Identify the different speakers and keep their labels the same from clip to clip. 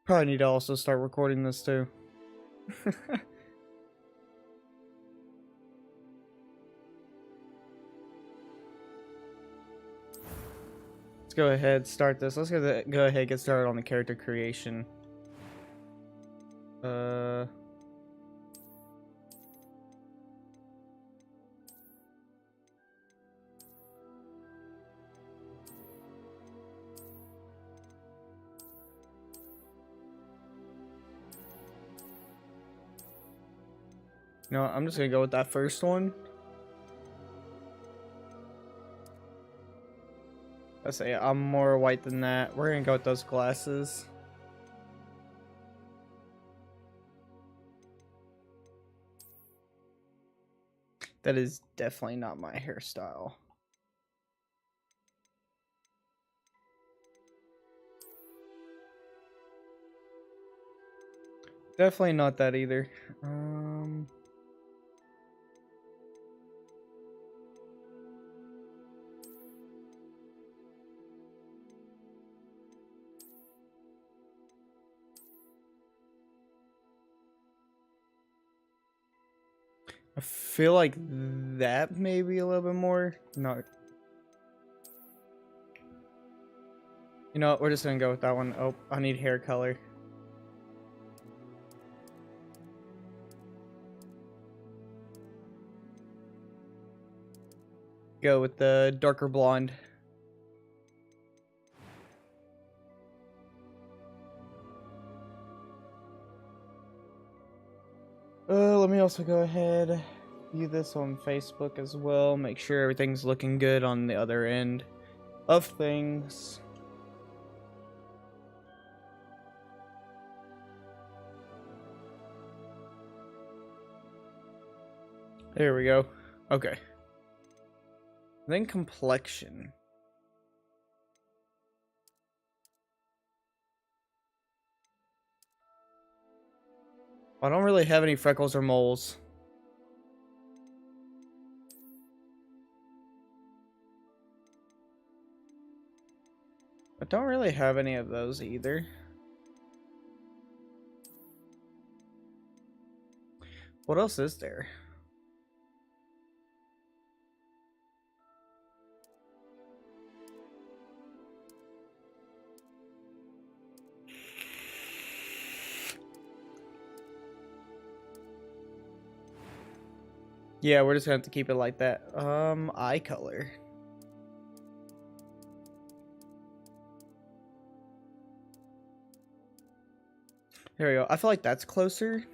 Speaker 1: Probably need to also start recording this too. Let's go ahead, start this. Let's go ahead and get started on the character creation. No, I'm just gonna go with that first one. Let's say I'm more white than that. We're gonna go with those glasses. That is definitely not my hairstyle. Definitely not that either. I feel like that maybe a little bit more. No. You know what? We're just gonna go with that one. Oh, I need hair color. Go with the darker blonde. Let me also go ahead, view this on Facebook as well. Make sure everything's looking good on the other end of things. There we go. Okay. Then complexion. I don't really have any freckles or moles. I don't really have any of those either. What else is there? Yeah, we're just gonna have to keep it like that. Eye color. There we go. I feel like that's closer.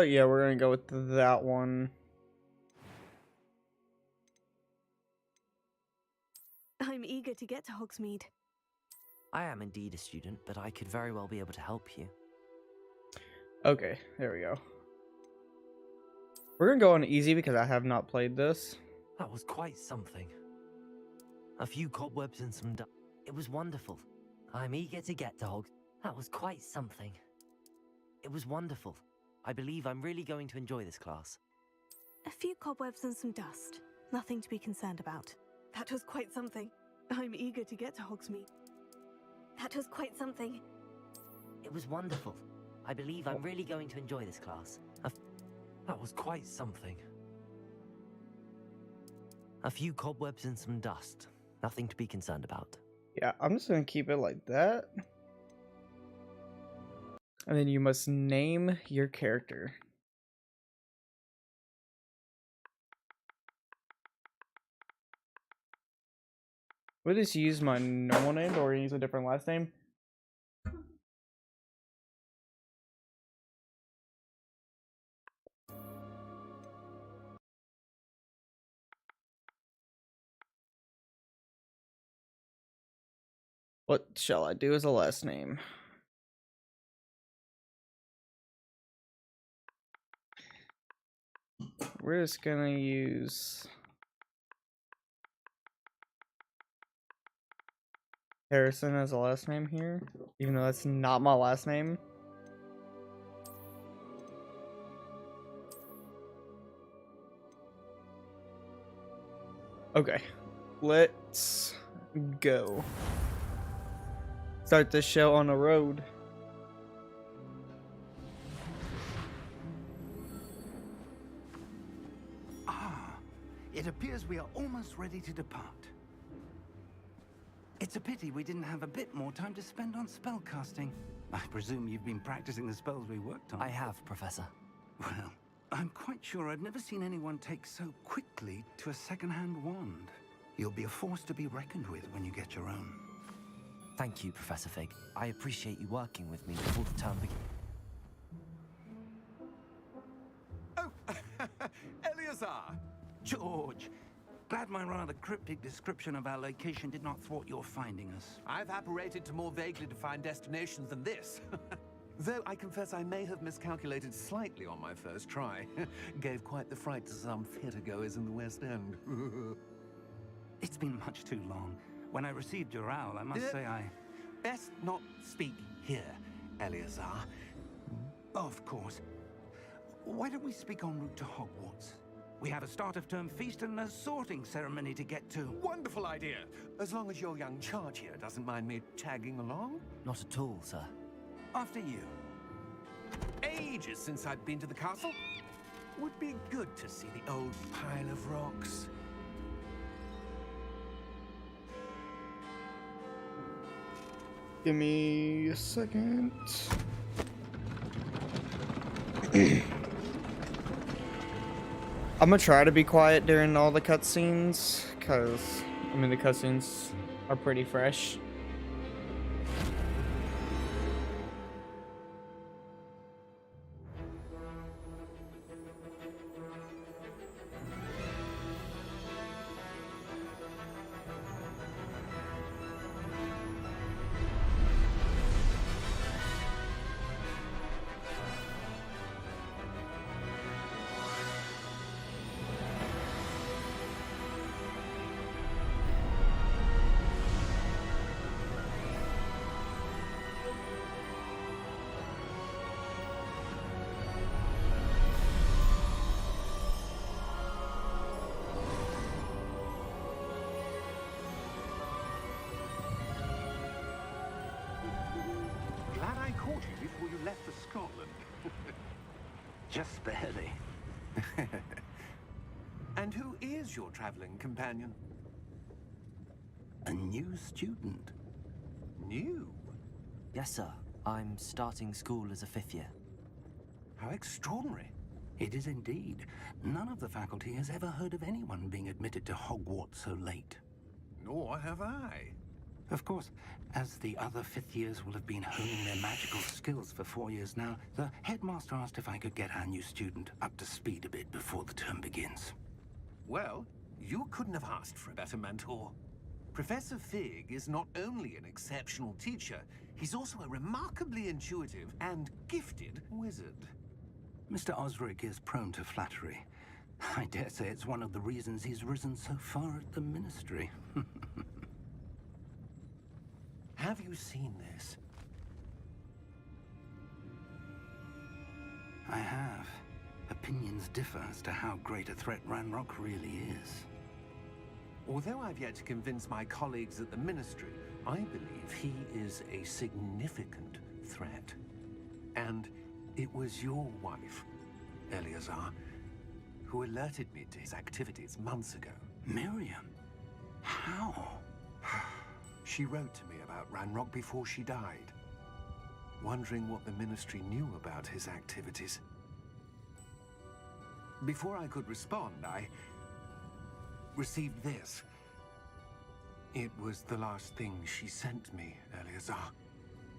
Speaker 1: Yeah, we're gonna go with that one.
Speaker 2: I'm eager to get to Hogsmeade.
Speaker 3: I am indeed a student, but I could very well be able to help you.
Speaker 1: Okay, there we go. We're gonna go on easy because I have not played this.
Speaker 3: That was quite something. A few cobwebs and some dust. It was wonderful. I'm eager to get to Hogs. That was quite something. It was wonderful. I believe I'm really going to enjoy this class.
Speaker 2: A few cobwebs and some dust. Nothing to be concerned about. That was quite something. I'm eager to get to Hogsmeade. That was quite something.
Speaker 3: It was wonderful. I believe I'm really going to enjoy this class. That was quite something. A few cobwebs and some dust. Nothing to be concerned about.
Speaker 1: Yeah, I'm just gonna keep it like that. And then you must name your character. Would this use my normal name or use a different last name? What shall I do as a last name? we're just gonna use Harrison as a last name here, even though that's not my last name. Okay, let's go. Start this show on the road.
Speaker 4: It appears we are almost ready to depart. It's a pity we didn't have a bit more time to spend on spellcasting. I presume you've been practicing the spells we worked on.
Speaker 3: I have, Professor.
Speaker 4: Well, I'm quite sure I've never seen anyone take so quickly to a second-hand wand. You'll be a force to be reckoned with when you get your own.
Speaker 3: Thank you, Professor Fig. I appreciate you working with me before the term begins.
Speaker 4: Oh, Eleazar! George! Glad my rather cryptic description of our location did not thwart your finding us.
Speaker 5: I've apparated to more vaguely defined destinations than this. Though I confess I may have miscalculated slightly on my first try. Gave quite the fright to some theatergoers in the West End.
Speaker 4: It's been much too long. When I received your owl, I must say I...
Speaker 5: Best not speak here, Eleazar.
Speaker 4: Of course. Why don't we speak en route to Hogwarts? We have a start-of-term feast and a sorting ceremony to get to.
Speaker 5: Wonderful idea! As long as your young charge here doesn't mind me tagging along.
Speaker 3: Not at all, sir.
Speaker 4: After you.
Speaker 5: Ages since I'd been to the castle. Would be good to see the old pile of rocks.
Speaker 1: Give me a second. I'm gonna try to be quiet during all the cutscenes, cause I mean the cutscenes are pretty fresh.
Speaker 4: Glad I caught you before you left for Scotland. Just barely.
Speaker 5: And who is your traveling companion?
Speaker 4: A new student.
Speaker 5: New?
Speaker 3: Yes, sir. I'm starting school as a 5th year.
Speaker 5: How extraordinary.
Speaker 4: It is indeed. None of the faculty has ever heard of anyone being admitted to Hogwarts so late.
Speaker 5: Nor have I.
Speaker 4: Of course, as the other 5th years will have been honing their magical skills for 4 years now, the headmaster asked if I could get our new student up to speed a bit before the term begins.
Speaker 5: Well, you couldn't have asked for a better mentor. Professor Fig is not only an exceptional teacher, he's also a remarkably intuitive and gifted wizard.
Speaker 4: Mr. Osric is prone to flattery. I dare say it's one of the reasons he's risen so far at the Ministry.
Speaker 5: Have you seen this?
Speaker 4: I have. Opinions differ as to how great a threat Ranrock really is.
Speaker 5: Although I've yet to convince my colleagues at the Ministry, I believe he is a significant threat. And it was your wife, Eleazar, who alerted me to his activities months ago.
Speaker 4: Miriam? How?
Speaker 5: She wrote to me about Ranrock before she died, wondering what the Ministry knew about his activities. Before I could respond, I received this. It was the last thing she sent me, Eleazar.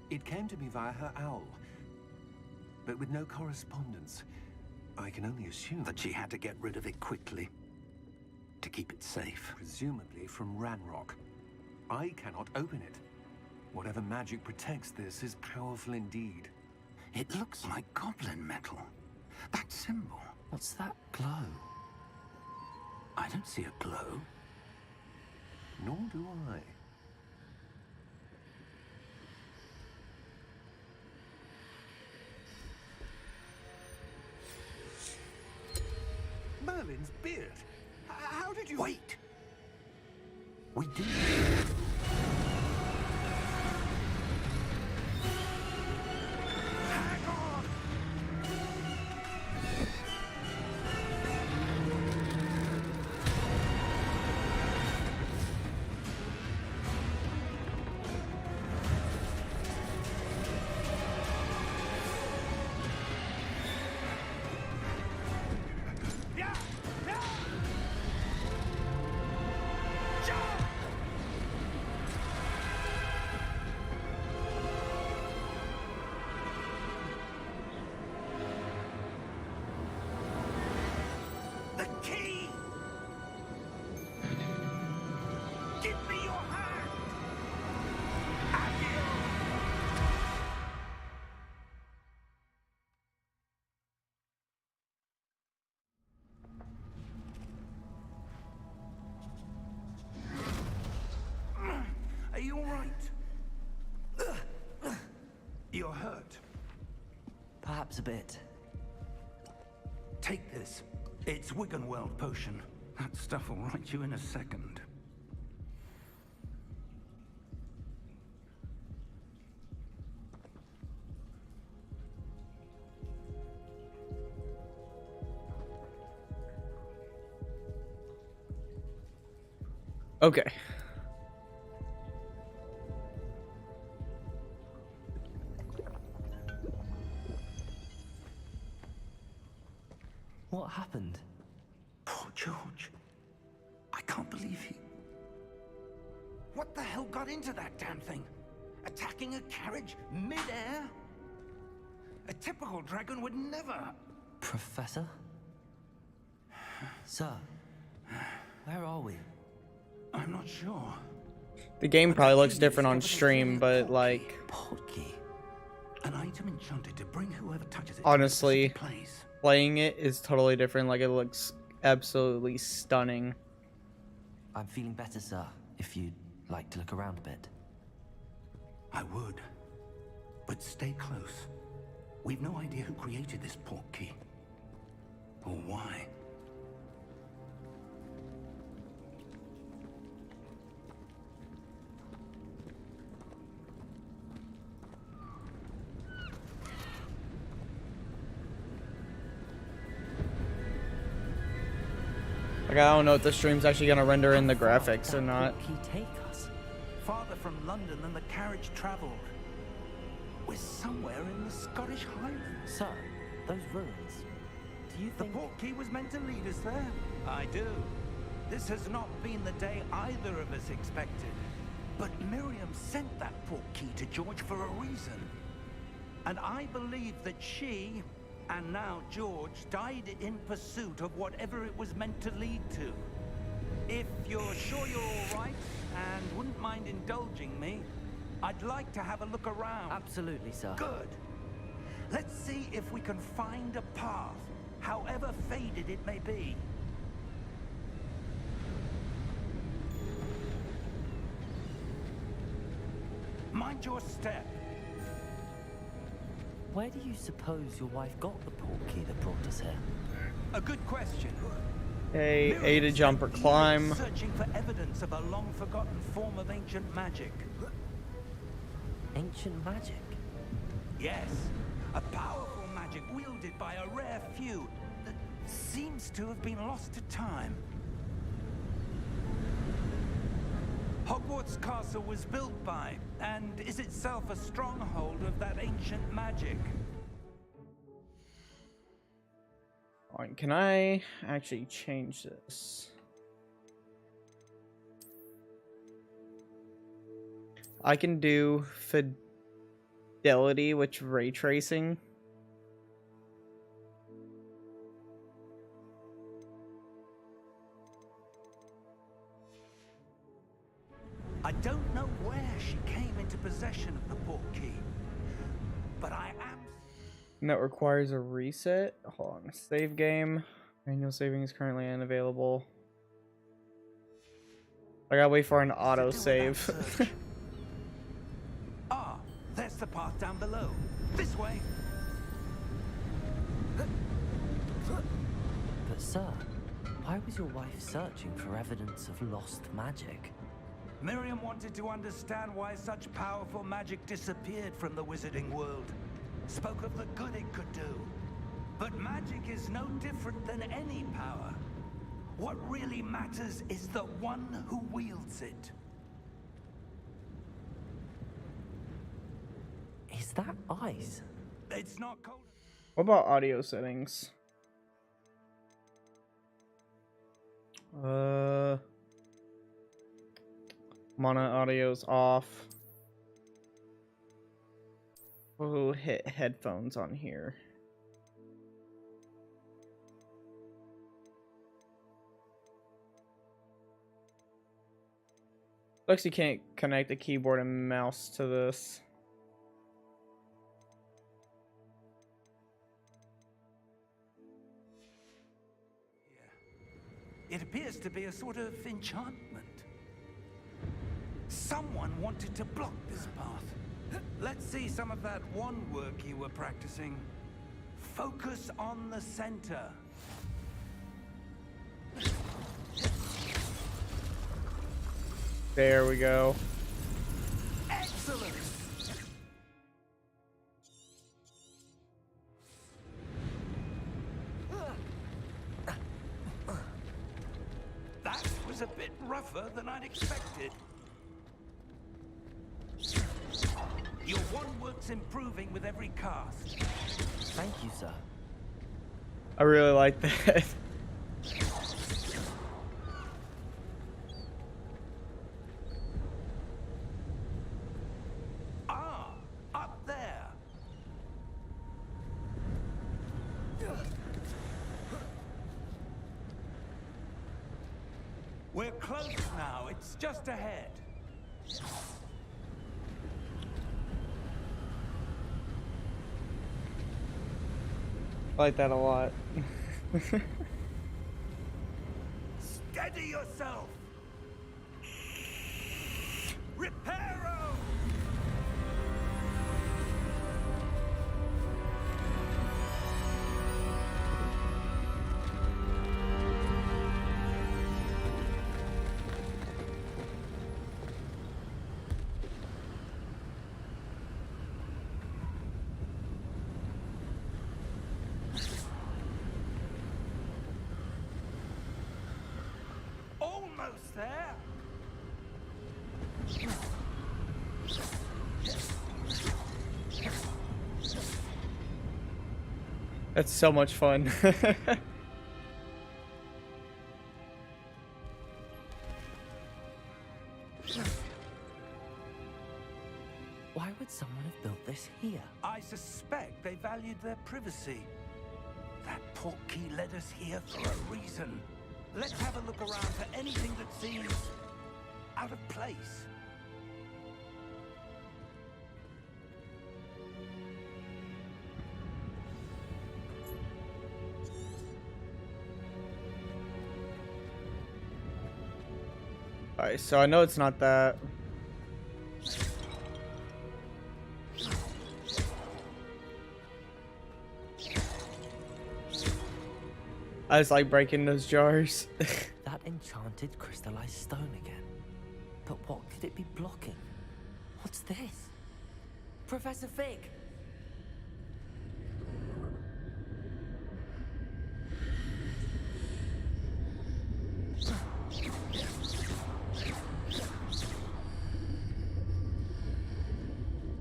Speaker 5: It came to me via her owl, but with no correspondence. I can only assume
Speaker 4: That she had to get rid of it quickly, to keep it safe.
Speaker 5: presumably from Ranrock. I cannot open it. Whatever magic protects this is powerful indeed.
Speaker 4: It looks like goblin metal. That symbol.
Speaker 3: What's that glow?
Speaker 4: I don't see a glow.
Speaker 5: Nor do I. Merlin's beard. How did you...
Speaker 4: Wait! We do.
Speaker 5: Hang on! Yeah! Yeah! Jump! The key! Give me your hand! Adieu! Are you all right? You're hurt.
Speaker 3: Perhaps a bit.
Speaker 4: Take this. It's Wiggenweld potion. That stuff will right you in a second.
Speaker 1: Okay.
Speaker 3: What happened?
Speaker 4: Poor George. I can't believe he... What the hell got into that damn thing? Attacking a carriage mid-air? A typical dragon would never...
Speaker 3: Professor? Sir, where are we?
Speaker 4: I'm not sure.
Speaker 1: The game probably looks different on stream, but like,
Speaker 3: Portkey.
Speaker 4: An item enchanted to bring whoever touches it
Speaker 1: honestly,
Speaker 4: to a specific place.
Speaker 1: playing it is totally different. Like, it looks absolutely stunning.
Speaker 3: I'm feeling better, sir, if you'd like to look around a bit.
Speaker 4: I would. But stay close. We've no idea who created this portkey. Or why.
Speaker 1: Like, I don't know if the stream's actually gonna render in the graphics or not.
Speaker 3: He take us.
Speaker 4: Farther from London than the carriage travelled. We're somewhere in the Scottish Highlands.
Speaker 3: Sir, those ruins. Do you
Speaker 4: The
Speaker 3: think...
Speaker 4: portkey was meant to lead us there? I do. This has not been the day either of us expected. But Miriam sent that portkey to George for a reason. And I believe that she, and now George, died in pursuit of whatever it was meant to lead to. If you're sure you're all right, and wouldn't mind indulging me, I'd like to have a look around.
Speaker 3: Absolutely, sir.
Speaker 4: Good. Let's see if we can find a path, however faded it may be. Mind your step.
Speaker 3: Where do you suppose your wife got the portkey that brought us here?
Speaker 4: A good question.
Speaker 1: Hey, A to jump or climb.
Speaker 4: Searching for evidence of a long-forgotten form of ancient magic.
Speaker 3: Ancient magic?
Speaker 4: Yes, a powerful magic wielded by a rare few that seems to have been lost to time. Hogwarts Castle was built by, and is itself a stronghold of that ancient magic.
Speaker 1: Alright, can I actually change this? I can do fidelity, which ray tracing.
Speaker 4: I don't know where she came into possession of the portkey, but I am...
Speaker 1: And that requires a reset. Hold on. Save game. Manual saving is currently unavailable. I gotta wait for an
Speaker 4: To do
Speaker 1: auto
Speaker 4: with that
Speaker 1: save.
Speaker 4: search. Ah, there's the path down below. This way.
Speaker 3: But sir, why was your wife searching for evidence of lost magic?
Speaker 4: Miriam wanted to understand why such powerful magic disappeared from the wizarding world. Spoke of the good it could do. But magic is no different than any power. What really matters is the one who wields it.
Speaker 3: Is that ice?
Speaker 4: It's not cold.
Speaker 1: What about audio settings? Mono audio's off. We'll hit headphones on here. Looks you can't connect the keyboard and mouse to this.
Speaker 4: It appears to be a sort of enchantment. Someone wanted to block this path. Let's see some of that wand work you were practicing. Focus on the center.
Speaker 1: There we go.
Speaker 4: Excellent! That was a bit rougher than I'd expected. Your wand work's improving with every cast.
Speaker 3: Thank you, sir.
Speaker 1: I really like that.
Speaker 4: Ah, up there. We're close now. It's just ahead.
Speaker 1: I like that a lot.
Speaker 4: Steady yourself. Reparo! Almost there.
Speaker 1: That's so much fun.
Speaker 3: Why would someone have built this here?
Speaker 4: I suspect they valued their privacy. That portkey led us here for a reason. Let's have a look around for anything that seems out of place.
Speaker 1: Alright, so I know it's not that. I just like breaking those jars.
Speaker 3: That enchanted crystallized stone again. But what could it be blocking? What's this? Professor Fig!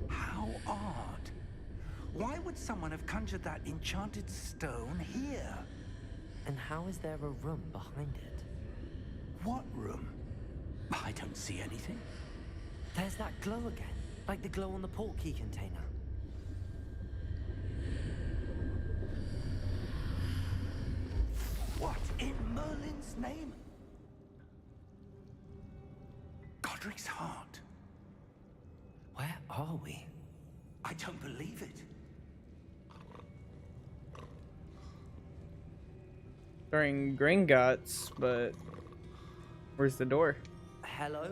Speaker 4: How odd. Why would someone have conjured that enchanted stone here?
Speaker 3: And how is there a room behind it?
Speaker 4: What room? I don't see anything.
Speaker 3: There's that glow again, like the glow on the portkey container.
Speaker 4: What in Merlin's name? Godric's heart.
Speaker 3: Where are we?
Speaker 4: I don't believe it.
Speaker 1: During Gringotts, but where's the door?
Speaker 3: Hello?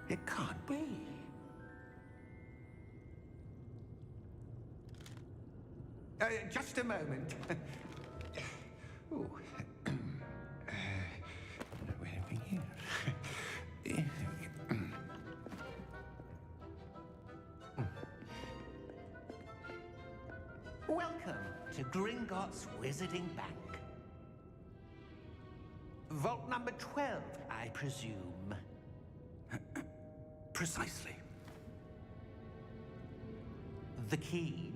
Speaker 5: It can't be. Just a moment. Ooh. Where are we here? Welcome to Gringotts Wizarding Bank. Vault number 12, I presume.
Speaker 4: Precisely.
Speaker 5: The key?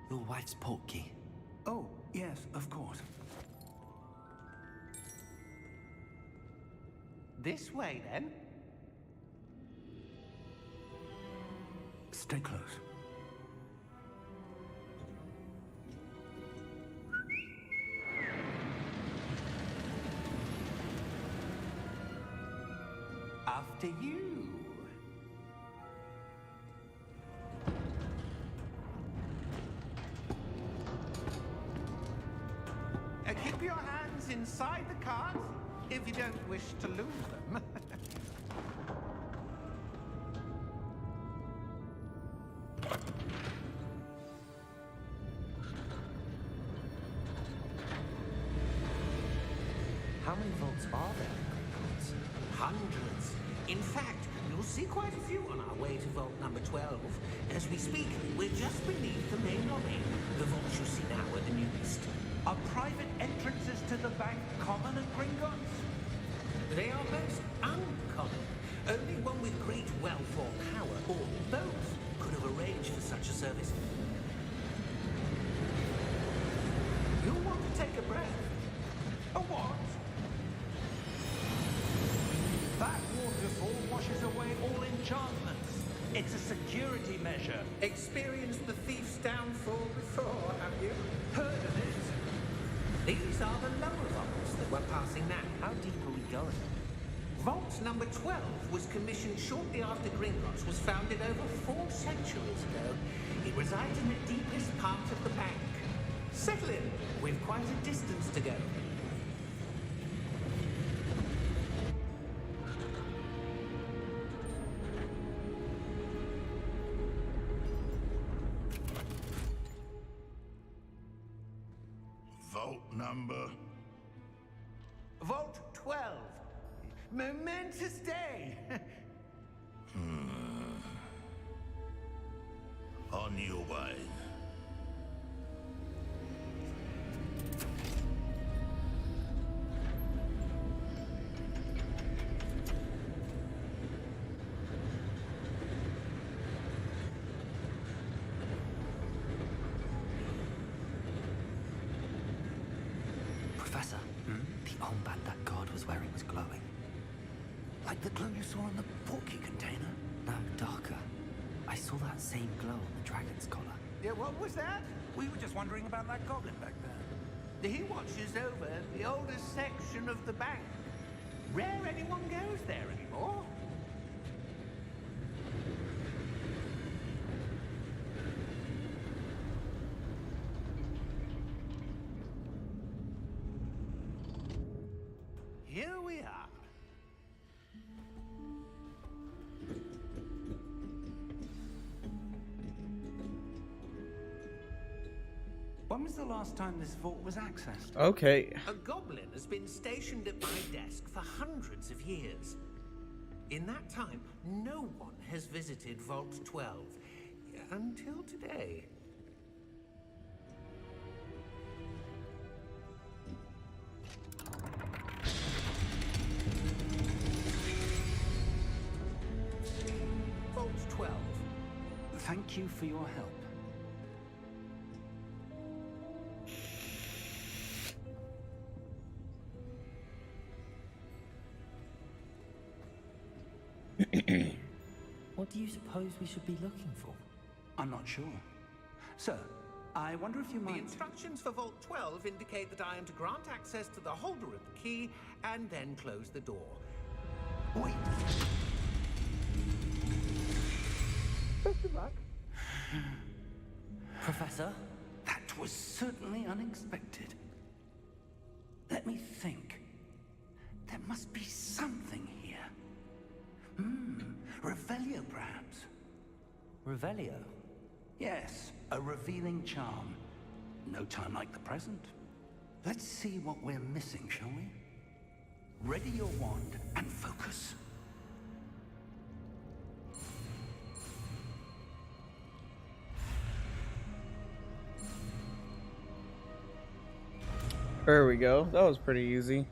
Speaker 3: Your wife's portkey.
Speaker 4: Oh, yes, of course.
Speaker 5: This way, then.
Speaker 4: Stay close.
Speaker 5: After you. Keep your hands inside the cards if you don't wish to lose them.
Speaker 3: How many vaults are there in Gringotts?
Speaker 5: Hundreds. In fact, you'll see quite a few on our way to vault number 12. As we speak, we're just beneath the main lobby. The vaults you see now are the newest.
Speaker 4: Are private entrances to the bank common at Gringotts?
Speaker 5: They are most uncommon. Only one with great wealth or power, or both, could have arranged for such a service. You'll want to take a breath.
Speaker 4: A what? That waterfall washes away all enchantments. It's a security measure.
Speaker 5: Experienced the thief's downfall before, have you?
Speaker 4: Heard of it?
Speaker 5: These are the lower vaults that we're passing now.
Speaker 3: How deep are we going?
Speaker 5: Vault number 12 was commissioned shortly after Gringotts was founded over 4 centuries ago. It resides in the deepest part of the bank. Settle in. We've quite a distance to go.
Speaker 6: Vault number?
Speaker 5: Vault 12. Momentous day.
Speaker 6: On your way.
Speaker 3: Professor, the armband that guard was wearing was glowing.
Speaker 4: Like the glow you saw in the portkey container?
Speaker 3: No, darker. I saw that same glow on the dragon's collar.
Speaker 5: Yeah, what was that?
Speaker 4: We were just wondering about that goblin back there.
Speaker 5: He watches over the oldest section of the bank. Rare anyone goes there anymore. Here we are.
Speaker 4: When was the last time this vault was accessed?
Speaker 1: Okay.
Speaker 5: A goblin has been stationed at my desk for hundreds of years. In that time, no one has visited Vault 12. Until today. Vault 12.
Speaker 4: Thank you for your help.
Speaker 3: What do you suppose we should be looking for?
Speaker 4: I'm not sure. Sir, I wonder if you
Speaker 5: The
Speaker 4: might...
Speaker 5: instructions for Vault 12 indicate that I am to grant access to the holder of the key and then close the door.
Speaker 4: Wait.
Speaker 3: Professor?
Speaker 4: That was certainly unexpected. Let me think. There must be something here. Revelio, perhaps.
Speaker 3: Revelio?
Speaker 4: Yes, a revealing charm. No time like the present. Let's see what we're missing, shall we? Ready your wand and focus.
Speaker 1: There we go. That was pretty easy.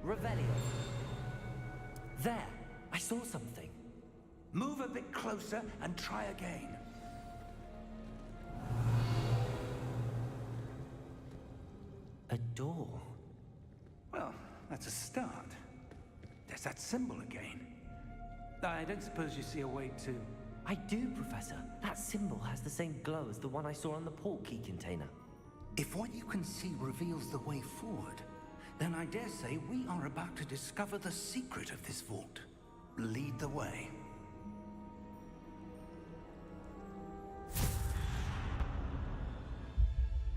Speaker 3: Revelio. There, I saw something.
Speaker 4: Move a bit closer and try again.
Speaker 3: A door.
Speaker 4: Well, that's a start. There's that symbol again. I don't suppose you see a way to...
Speaker 3: I do, Professor. That symbol has the same glow as the one I saw on the portkey container.
Speaker 4: If what you can see reveals the way forward, then I dare say we are about to discover the secret of this vault. Lead the way.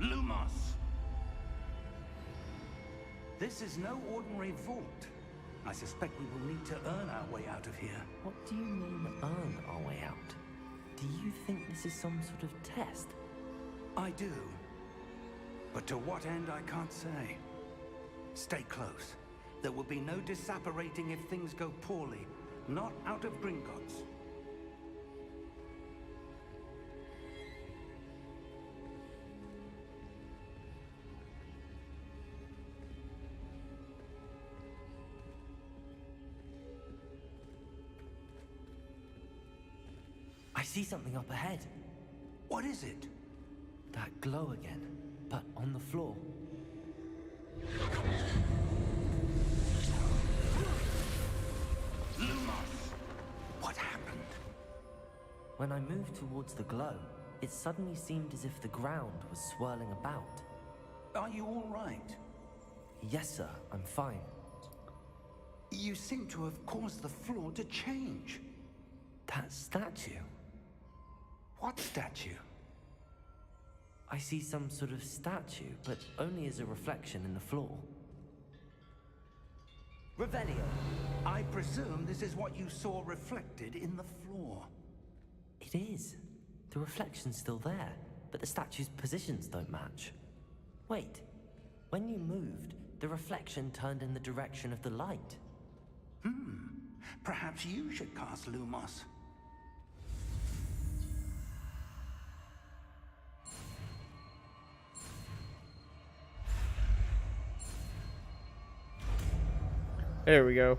Speaker 4: Lumos! This is no ordinary vault. I suspect we will need to earn our way out of here.
Speaker 3: What do you mean, earn our way out? Do you think this is some sort of test?
Speaker 4: I do. But to what end, I can't say. Stay close. There will be no disapparating if things go poorly. Not out of Gringotts.
Speaker 3: I see something up ahead.
Speaker 4: What is it?
Speaker 3: That glow again, but on the floor.
Speaker 4: Lumos! What happened?
Speaker 3: When I moved towards the glow, it suddenly seemed as if the ground was swirling about.
Speaker 4: Are you all right?
Speaker 3: Yes, sir, I'm fine.
Speaker 4: You seem to have caused the floor to change.
Speaker 3: That statue?
Speaker 4: What statue?
Speaker 3: I see some sort of statue, but only as a reflection in the floor. Revelio!
Speaker 4: I presume this is what you saw reflected in the floor.
Speaker 3: It is. The reflection's still there, but the statue's positions don't match. Wait, when you moved, the reflection turned in the direction of the light.
Speaker 4: Perhaps you should cast Lumos.
Speaker 1: There we go.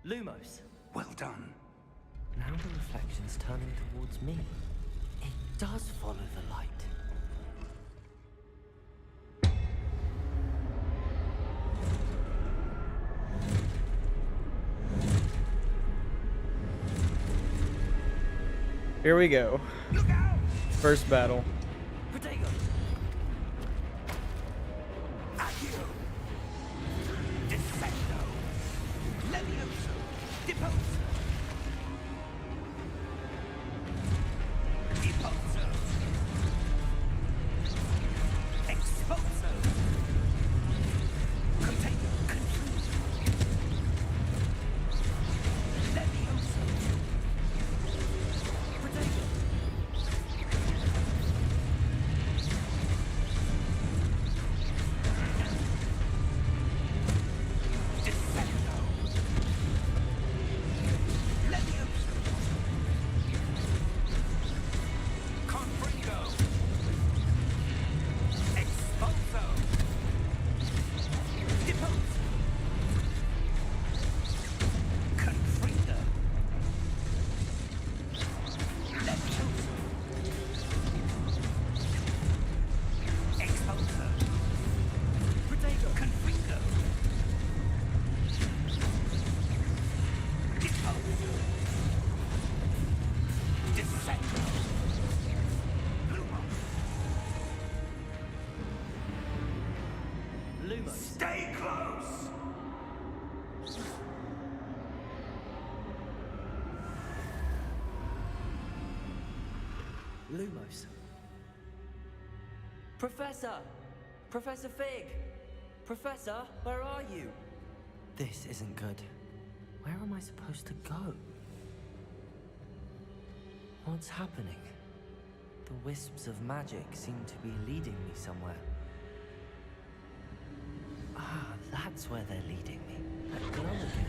Speaker 3: Lumos!
Speaker 4: Well done.
Speaker 3: Now the reflection's turning towards me. It does follow the light.
Speaker 1: Here we go.
Speaker 4: Look out!
Speaker 1: First battle.
Speaker 3: Protego!
Speaker 4: Accio! Defendo! Levioso! Deposo! Deposo! Exposo! Protego! Confuso! Levioso!
Speaker 3: Protego! Lumos.
Speaker 4: Stay close!
Speaker 3: Lumos. Professor! Professor Fig! Professor, where are you? This isn't good. Where am I supposed to go? What's happening? The wisps of magic seem to be leading me somewhere. Ah, that's where they're leading me. That glow again.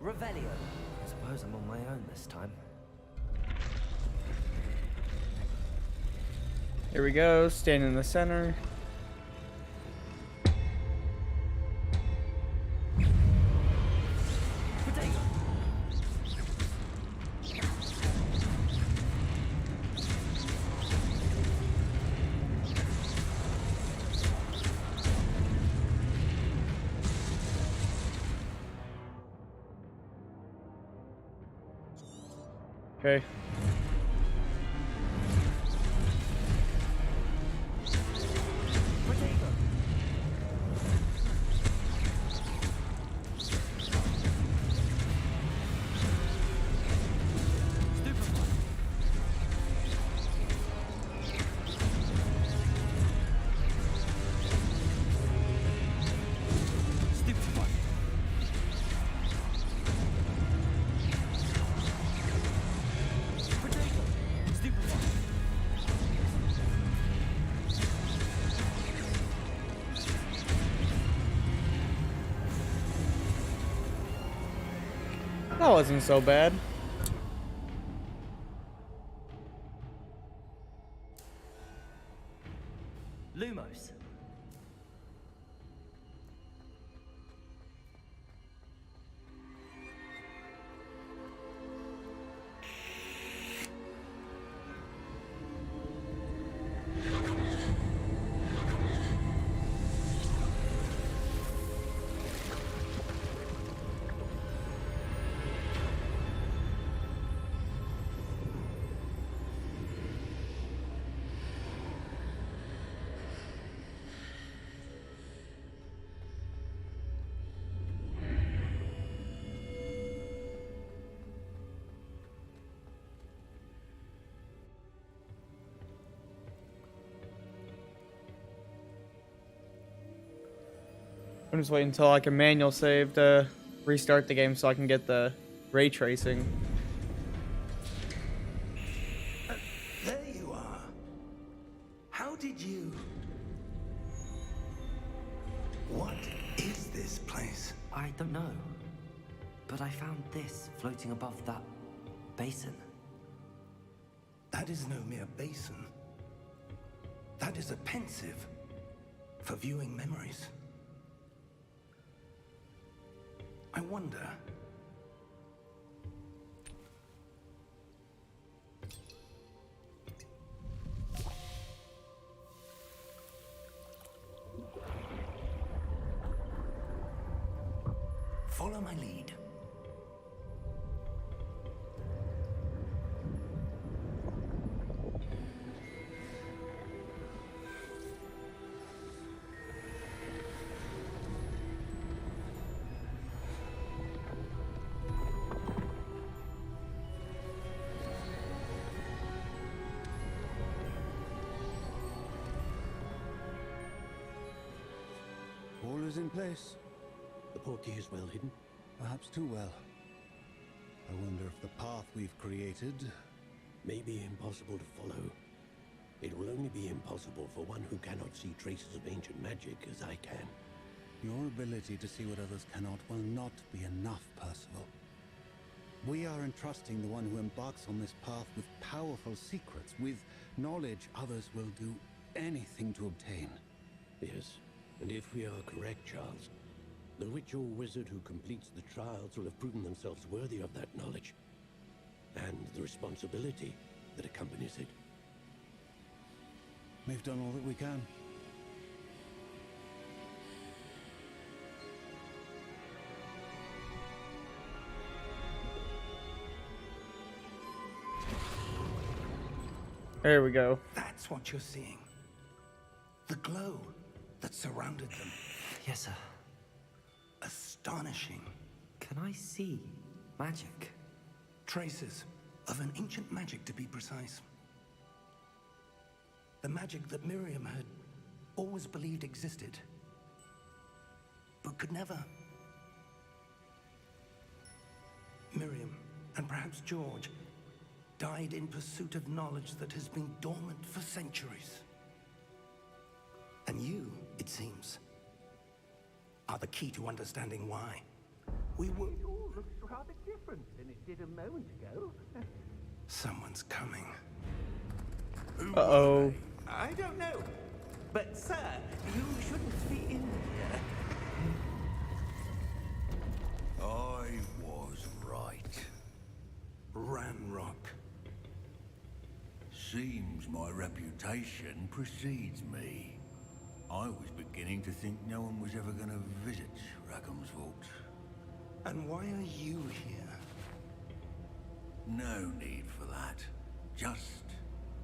Speaker 3: Revelio. I suppose I'm on my own this time.
Speaker 1: Here we go, stand in the center.
Speaker 3: Potato.
Speaker 1: Okay.
Speaker 3: Potato. Stupefy. Stupefy. Potato. Stupefy.
Speaker 1: That wasn't so bad.
Speaker 3: Lumos.
Speaker 1: I'm just waiting until I can manual save to restart the game so I can get the ray tracing.
Speaker 4: There you are. How did you... What is this place?
Speaker 3: I don't know. But I found this floating above that basin.
Speaker 4: That is no mere basin. That is a pensive for viewing memories. I wonder... Follow my lead.
Speaker 7: All is in place.
Speaker 8: The portkey is well hidden.
Speaker 7: Perhaps too well. I wonder if the path we've created...
Speaker 8: May be impossible to follow. It will only be impossible for one who cannot see traces of ancient magic as I can.
Speaker 7: Your ability to see what others cannot will not be enough, Percival. We are entrusting the one who embarks on this path with powerful secrets, with knowledge others will do anything to obtain.
Speaker 8: Yes, and if we are correct, Charles, the witch or wizard who completes the trials will have proven themselves worthy of that knowledge, and the responsibility that accompanies it.
Speaker 7: We've done all that we can.
Speaker 1: There we go.
Speaker 4: That's what you're seeing. The glow that surrounded them.
Speaker 3: Yes, sir.
Speaker 4: Astonishing.
Speaker 3: Can I see magic?
Speaker 4: Traces of an ancient magic, to be precise. The magic that Miriam had always believed existed, but could never. Miriam, and perhaps George, died in pursuit of knowledge that has been dormant for centuries. And you, it seems, are the key to understanding why. We were...
Speaker 5: It all looks rather different than it did a moment ago.
Speaker 4: Someone's coming.
Speaker 1: Uh-oh.
Speaker 5: I don't know. But, sir, you shouldn't be in here.
Speaker 6: I was right.
Speaker 4: Ranrock.
Speaker 6: Seems my reputation precedes me. I was beginning to think no one was ever going to visit Rackham's vault.
Speaker 4: And why are you here?
Speaker 6: No need for that. Just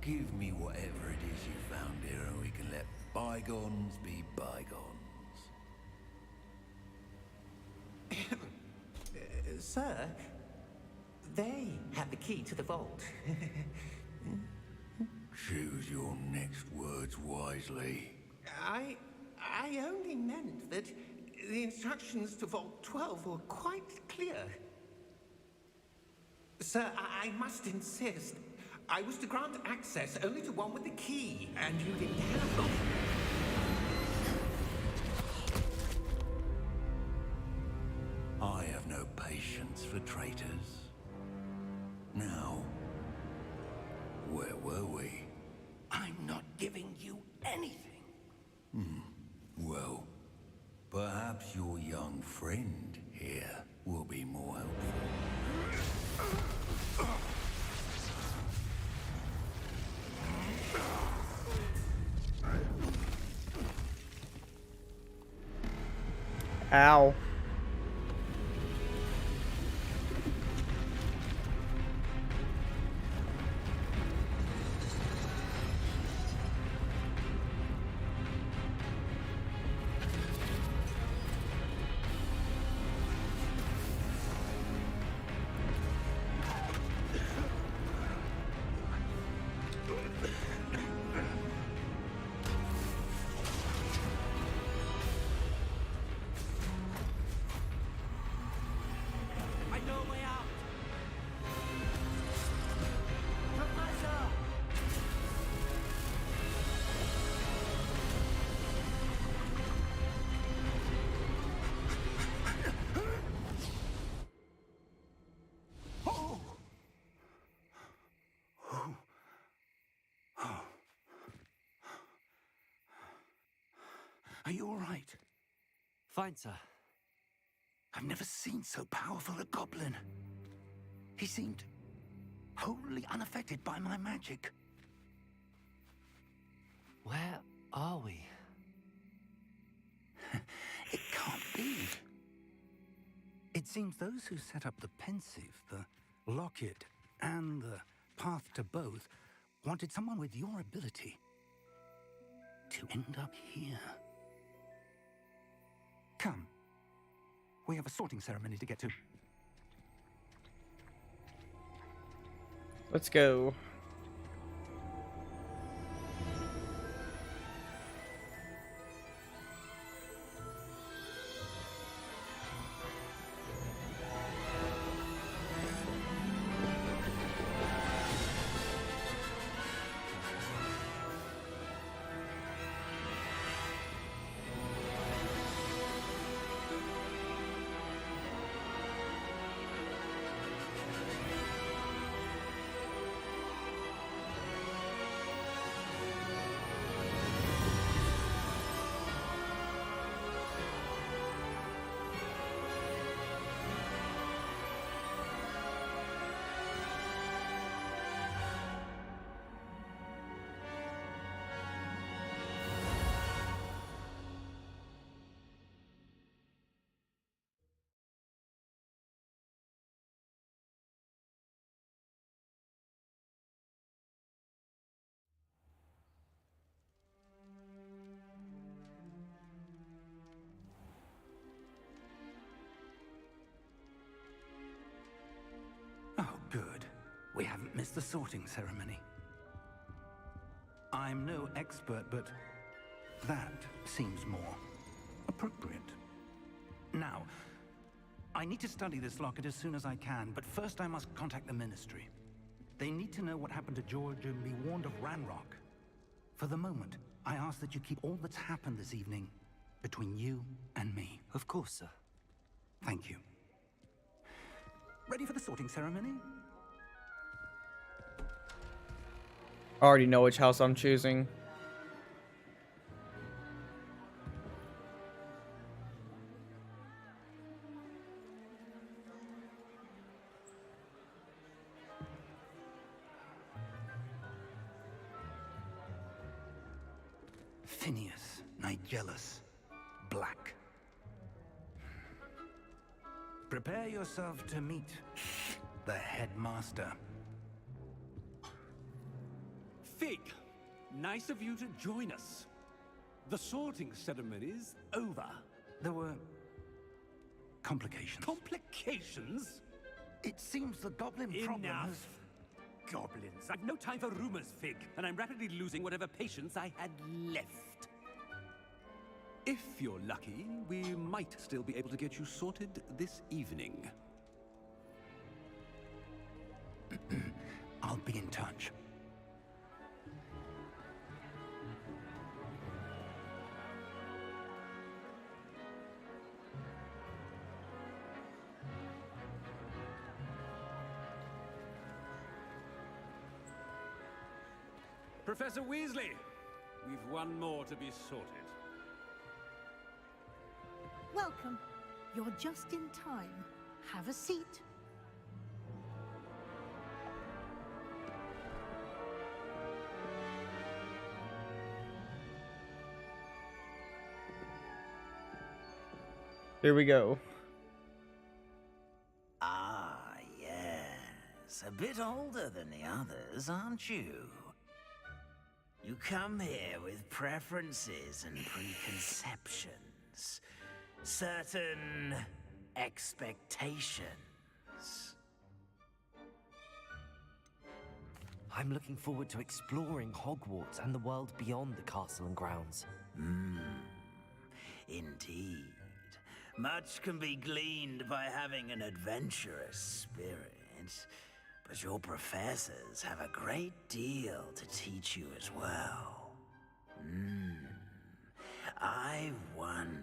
Speaker 6: give me whatever it is you found here and we can let bygones be bygones.
Speaker 5: Sir, they have the key to the vault.
Speaker 6: Choose your next words wisely.
Speaker 5: I only meant that the instructions to Vault 12 were quite clear. Sir, I must insist. I was to grant access only to one with the key, and you didn't have them.
Speaker 6: I have no patience for traitors. Now, where were we?
Speaker 4: I'm not giving you anything.
Speaker 6: Well, perhaps your young friend here will be more helpful.
Speaker 1: Ow.
Speaker 3: I know a way out! Professor!
Speaker 4: Are you all right?
Speaker 3: Fine, sir.
Speaker 4: I've never seen so powerful a goblin. He seemed wholly unaffected by my magic.
Speaker 3: Where are we?
Speaker 4: It can't be. It seems those who set up the pensive, the locket, and the path to both wanted someone with your ability to end up here. Come. We have a sorting ceremony to get to.
Speaker 1: Let's go.
Speaker 4: We haven't missed the sorting ceremony. I'm no expert, but that seems more appropriate. Now, I need to study this locket as soon as I can, but first I must contact the Ministry. They need to know what happened to George and be warned of Ranrock. For the moment, I ask that you keep all that's happened this evening between you and me.
Speaker 3: Of course, sir.
Speaker 4: Thank you. Ready for the sorting ceremony?
Speaker 1: I already know which house I'm choosing.
Speaker 4: Phineas, Nigellus, Black. Prepare yourself to meet the headmaster.
Speaker 9: Fig, nice of you to join us. The sorting ceremony's over.
Speaker 4: There were complications.
Speaker 9: Complications?
Speaker 4: It seems the goblin problem
Speaker 9: Enough.
Speaker 4: has...
Speaker 9: Goblins. I've no time for rumors, Fig, and I'm rapidly losing whatever patience I had left. If you're lucky, we might still be able to get you sorted this evening.
Speaker 4: I'll be in touch.
Speaker 9: Professor Weasley, we've one more to be sorted.
Speaker 10: Welcome. You're just in time. Have a seat.
Speaker 1: Here we go.
Speaker 6: Ah, yes. A bit older than the others, aren't you? You come here with preferences and preconceptions. Certain expectations.
Speaker 3: I'm looking forward to exploring Hogwarts and the world beyond the castle and grounds.
Speaker 6: Indeed. Much can be gleaned by having an adventurous spirit, but your professors have a great deal to teach you as well. I wonder...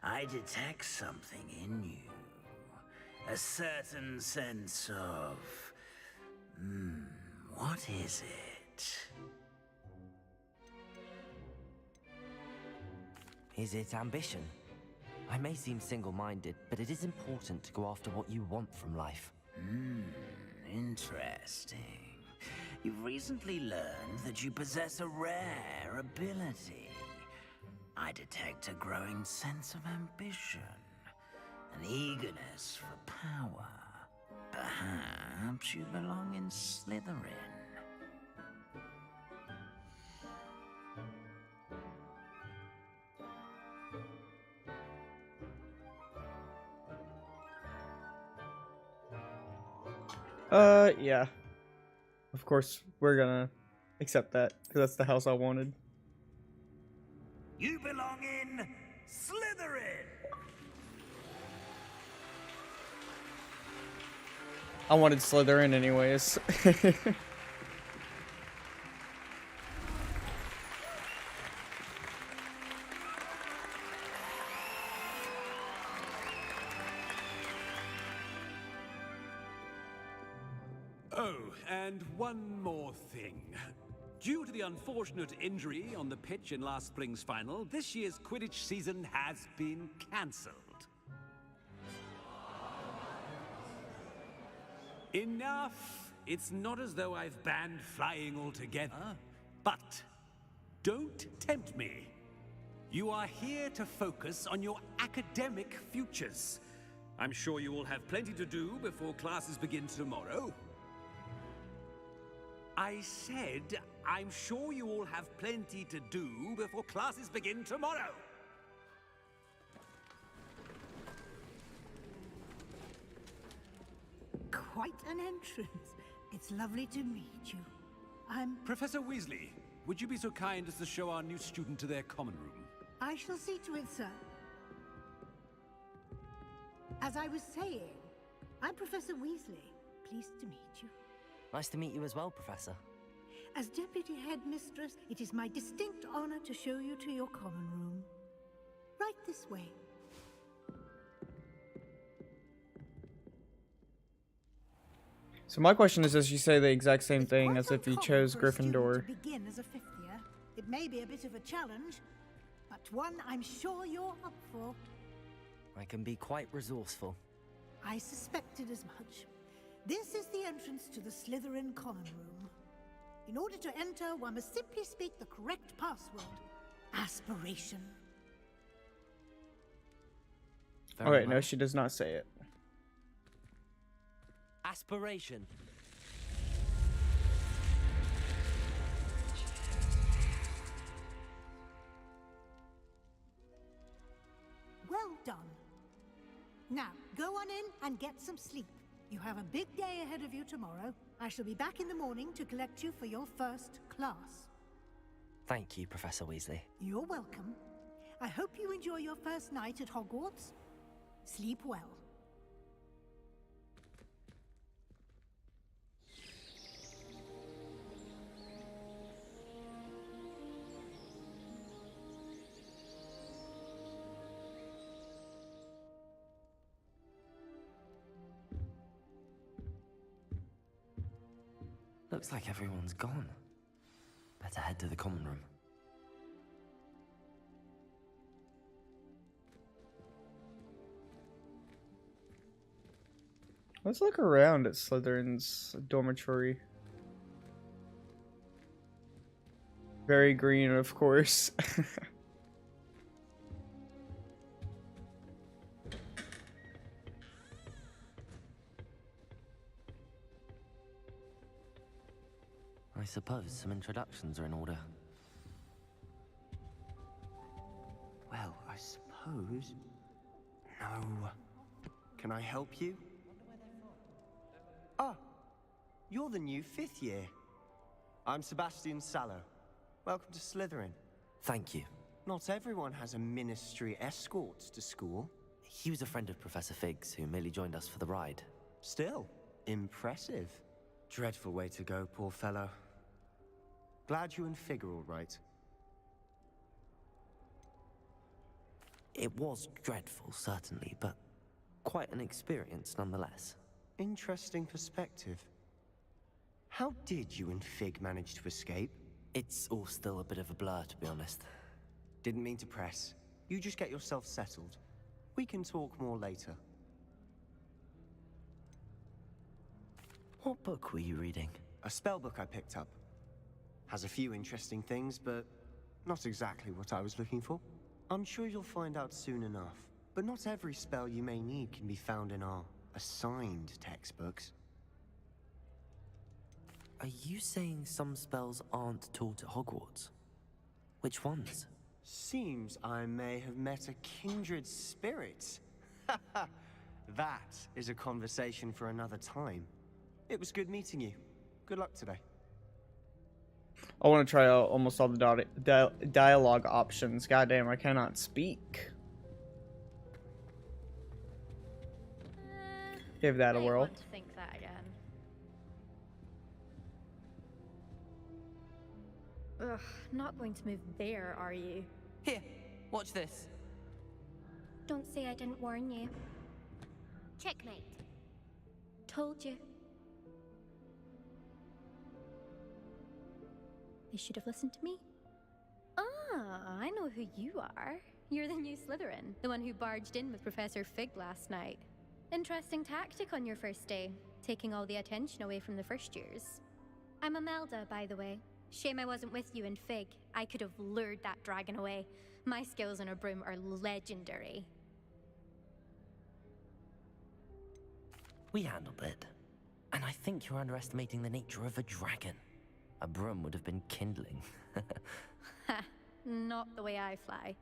Speaker 6: I detect something in you. A certain sense of... what is it?
Speaker 3: Is it ambition? I may seem single-minded, but it is important to go after what you want from life.
Speaker 6: Interesting. You've recently learned that you possess a rare ability. I detect a growing sense of ambition, an eagerness for power. Perhaps you belong in Slytherin.
Speaker 1: Yeah. Of course, we're gonna accept that, because that's the house I wanted.
Speaker 6: You belong in Slytherin!
Speaker 1: I wanted Slytherin anyways.
Speaker 9: Oh, and one more thing. Due to the unfortunate injury on the pitch in last spring's final, this year's Quidditch season has been cancelled. Enough! It's not as though I've banned flying altogether. But don't tempt me. You are here to focus on your academic futures. I'm sure you will have plenty to do before classes begin tomorrow. I said, I'm sure you all have plenty to do before classes begin tomorrow.
Speaker 10: an entrance. It's lovely to meet you. I'm...
Speaker 9: Professor Weasley, would you be so kind as to show our new student to their common room?
Speaker 10: I shall see to it, sir. As I was saying, I'm Professor Weasley. Pleased to meet you.
Speaker 3: Nice to meet you as well, Professor.
Speaker 10: As Deputy Headmistress, it is my distinct honor to show you to your common room. Right this way.
Speaker 1: So my question is, does she say the exact same
Speaker 10: It's
Speaker 1: thing
Speaker 10: quite
Speaker 1: as if you
Speaker 10: uncommon
Speaker 1: chose
Speaker 10: for a student
Speaker 1: Gryffindor?
Speaker 10: to begin as a fifth year. It may be a bit of a challenge, but one I'm sure you're up for.
Speaker 3: I can be quite resourceful.
Speaker 10: I suspected as much. This is the entrance to the Slytherin common room. In order to enter, one must simply speak the correct password. Aspiration.
Speaker 1: Oh wait, no, she does not say it.
Speaker 3: Aspiration.
Speaker 10: Well done. Now, go on in and get some sleep. You have a big day ahead of you tomorrow. I shall be back in the morning to collect you for your first class.
Speaker 3: Thank you, Professor Weasley.
Speaker 10: You're welcome. I hope you enjoy your first night at Hogwarts. Sleep well.
Speaker 3: Looks like everyone's gone. Better head to the common room.
Speaker 1: Let's look around at Slytherin's dormitory. Very green, of course.
Speaker 3: I suppose some introductions are in order.
Speaker 11: Well, I suppose... No. Can I help you? Ah, you're the new fifth year. I'm Sebastian Sallow. Welcome to Slytherin.
Speaker 3: Thank you.
Speaker 11: Not everyone has a ministry escort to school.
Speaker 3: He was a friend of Professor Fig's who merely joined us for the ride.
Speaker 11: Still, impressive. Dreadful way to go, poor fellow. Glad you and Fig are all right.
Speaker 3: It was dreadful, certainly, but quite an experience nonetheless.
Speaker 11: Interesting perspective. How did you and Fig manage to escape?
Speaker 3: It's all still a bit of a blur, to be honest.
Speaker 11: Didn't mean to press. You just get yourself settled. We can talk more later.
Speaker 3: What book were you reading?
Speaker 11: A spell book I picked up. Has a few interesting things, but not exactly what I was looking for. I'm sure you'll find out soon enough. But not every spell you may need can be found in our assigned textbooks.
Speaker 3: Are you saying some spells aren't taught at Hogwarts? Which ones?
Speaker 11: Seems I may have met a kindred spirit. That is a conversation for another time. It was good meeting you. Good luck today.
Speaker 1: I want to try out almost all the dialogue options. Goddamn, I cannot speak. Give that a whirl.
Speaker 12: Want to think that again. Ugh, not going to move there, are you?
Speaker 3: Here, watch this.
Speaker 13: Don't say I didn't warn you. Checkmate. Told you. They should have listened to me.
Speaker 12: Ah, I know who you are. You're the new Slytherin, the one who barged in with Professor Fig last night. Interesting tactic on your first day, taking all the attention away from the first years.
Speaker 13: I'm Imelda, by the way. Shame I wasn't with you in Fig. I could have lured that dragon away. My skills on a broom are legendary.
Speaker 3: We handled it. And I think you're underestimating the nature of a dragon. A broom would have been kindling.
Speaker 12: Ha, not the way I fly.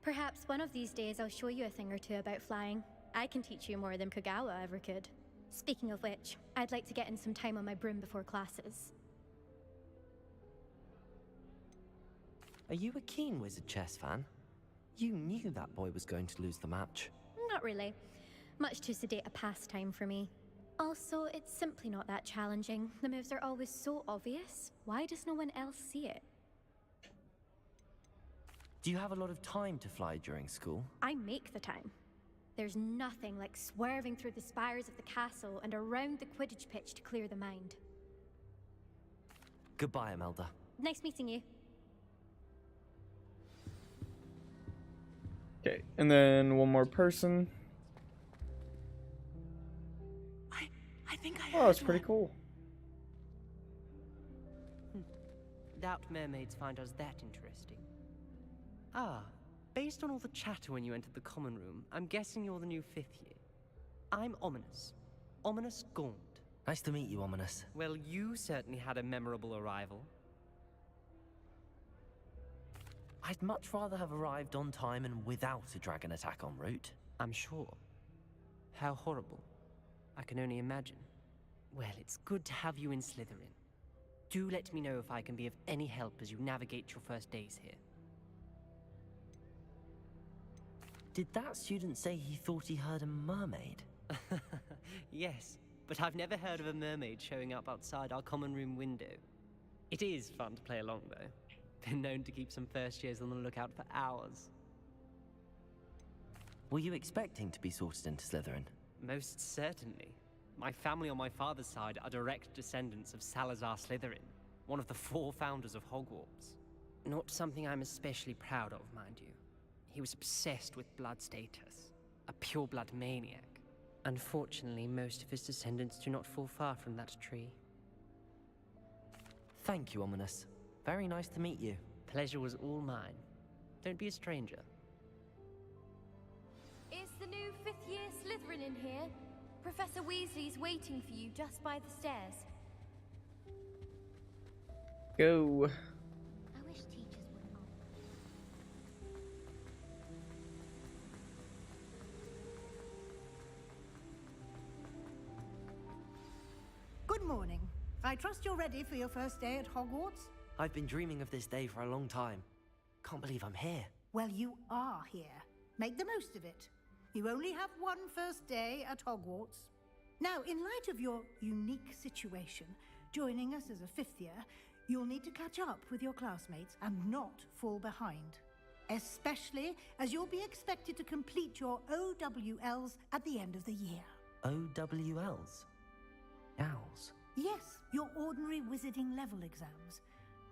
Speaker 13: Perhaps one of these days I'll show you a thing or two about flying. I can teach you more than Kogawa ever could. Speaking of which, I'd like to get in some time on my broom before classes.
Speaker 3: Are you a keen Wizard chess fan? You knew that boy was going to lose the match.
Speaker 13: Not really. Much too sedate a pastime for me. Also, it's simply not that challenging. The moves are always so obvious. Why does no one else see it?
Speaker 3: Do you have a lot of time to fly during school?
Speaker 13: I make the time. There's nothing like swerving through the spires of the castle and around the Quidditch pitch to clear the mind.
Speaker 3: Goodbye, Imelda.
Speaker 13: Nice meeting you.
Speaker 1: Okay, and then one more person.
Speaker 14: I think I
Speaker 1: Oh, that's pretty cool.
Speaker 14: Doubt mermaids find us that interesting. Ah, based on all the chatter when you entered the common room, I'm guessing you're the new 5th year. I'm Ominous. Ominous Gaunt.
Speaker 3: Nice to meet you, Ominous.
Speaker 14: Well, you certainly had a memorable arrival.
Speaker 3: I'd much rather have arrived on time and without a dragon attack en route.
Speaker 14: I'm sure. How horrible. I can only imagine. Well, it's good to have you in Slytherin. Do let me know if I can be of any help as you navigate your first days here.
Speaker 3: Did that student say he thought he heard a mermaid?
Speaker 14: Yes, but I've never heard of a mermaid showing up outside our common room window. It is fun to play along, though. Been known to keep some first years on the lookout for hours.
Speaker 3: Were you expecting to be sorted into Slytherin?
Speaker 14: Most certainly. My family on my father's side are direct descendants of Salazar Slytherin, one of the 4 founders of Hogwarts. Not something I'm especially proud of, mind you. He was obsessed with blood status, a pure-blood maniac. Unfortunately, most of his descendants do not fall far from that tree.
Speaker 3: Thank you, Ominous. Very nice to meet you.
Speaker 14: Pleasure was all mine. Don't be a stranger.
Speaker 15: Is the new 5th year Slytherin in here? Professor Weasley's waiting for you just by the stairs.
Speaker 1: Go.
Speaker 13: I wish teachers would.
Speaker 10: Good morning. I trust you're ready for your first day at Hogwarts?
Speaker 3: I've been dreaming of this day for a long time. Can't believe I'm here.
Speaker 10: Well, you are here. Make the most of it. You only have one first day at Hogwarts. Now, in light of your unique situation, joining us as a 5th year, you'll need to catch up with your classmates and not fall behind. Especially as you'll be expected to complete your OWLs at the end of the year.
Speaker 3: OWLs? Owls?
Speaker 10: Yes, your ordinary wizarding level exams.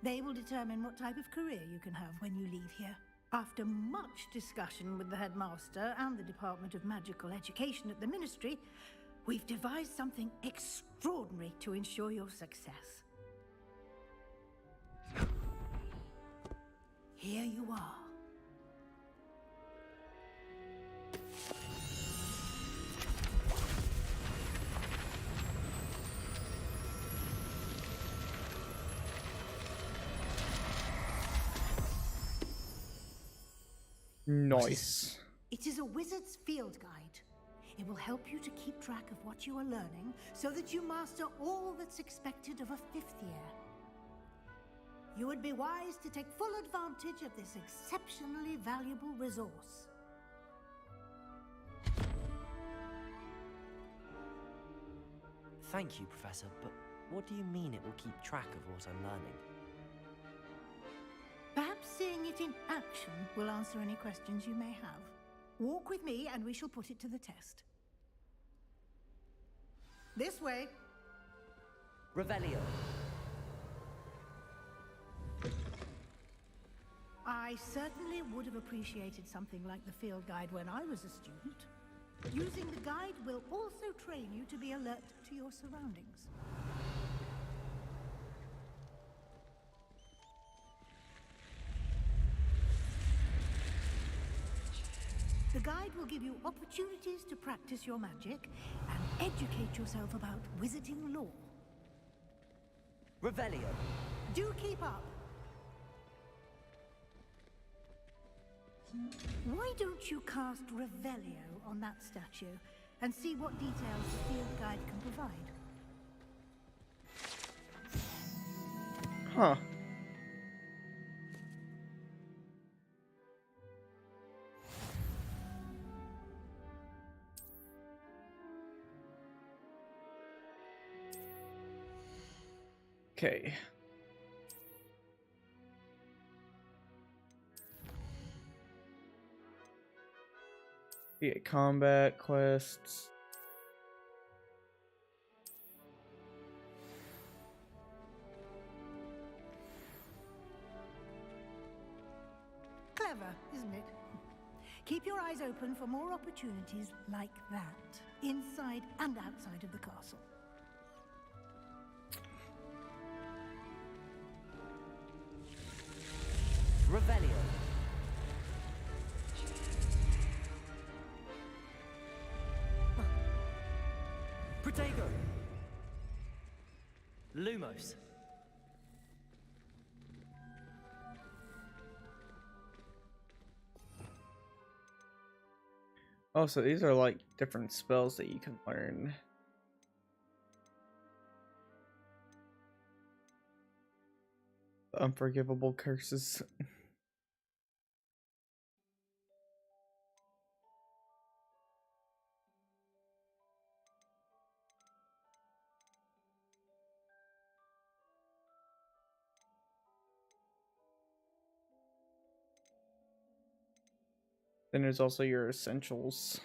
Speaker 10: They will determine what type of career you can have when you leave here. After much discussion with the headmaster and the Department of Magical Education at the Ministry, we've devised something extraordinary to ensure your success. Here you are.
Speaker 1: Nice.
Speaker 10: It is a wizard's field guide. It will help you to keep track of what you are learning so that you master all that's expected of a 5th year. You would be wise to take full advantage of this exceptionally valuable resource.
Speaker 3: Thank you, Professor, but what do you mean it will keep track of what I'm learning?
Speaker 10: Perhaps seeing it in action will answer any questions you may have. Walk with me and we shall put it to the test. This way.
Speaker 14: Revelio.
Speaker 10: I certainly would have appreciated something like the field guide when I was a student. Using the guide will also train you to be alert to your surroundings. The guide will give you opportunities to practice your magic and educate yourself about wizarding lore.
Speaker 14: Revelio.
Speaker 10: Do keep up. Why don't you cast Revelio on that statue? and see what details the field guide can provide.
Speaker 1: Huh. Okay. Yeah, combat quests.
Speaker 10: Clever, isn't it? Keep your eyes open for more opportunities like that, inside and outside of the castle.
Speaker 3: Revelio. Protego. Lumos.
Speaker 1: Oh, so these are like different spells that you can learn. Unforgivable curses. Then there's also your essentials.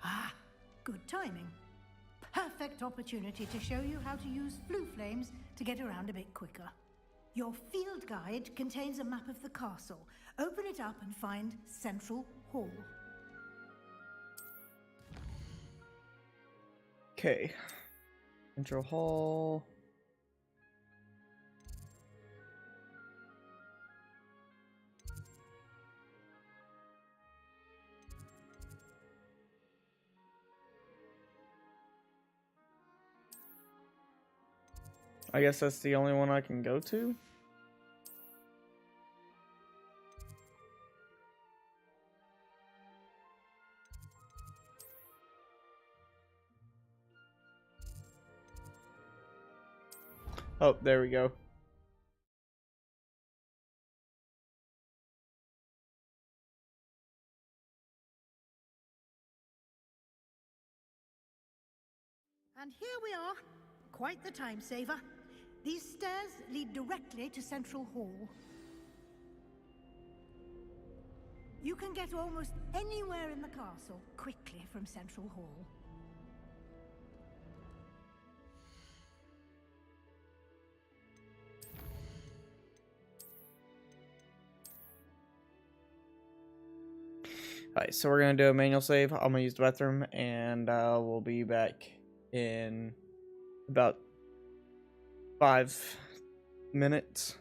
Speaker 10: Ah, good timing. Perfect opportunity to show you how to use blue flames to get around a bit quicker. Your field guide contains a map of the castle. Open it up and find Central Hall.
Speaker 1: Okay. Central Hall. I guess that's the only one I can go to. Oh, there we go.
Speaker 10: And here we are. Quite the time saver. These stairs lead directly to Central Hall. You can get almost anywhere in the castle quickly from Central Hall.
Speaker 1: Alright, so we're gonna do a manual save. I'm gonna use the bathroom, and we'll be back in about 5 minutes.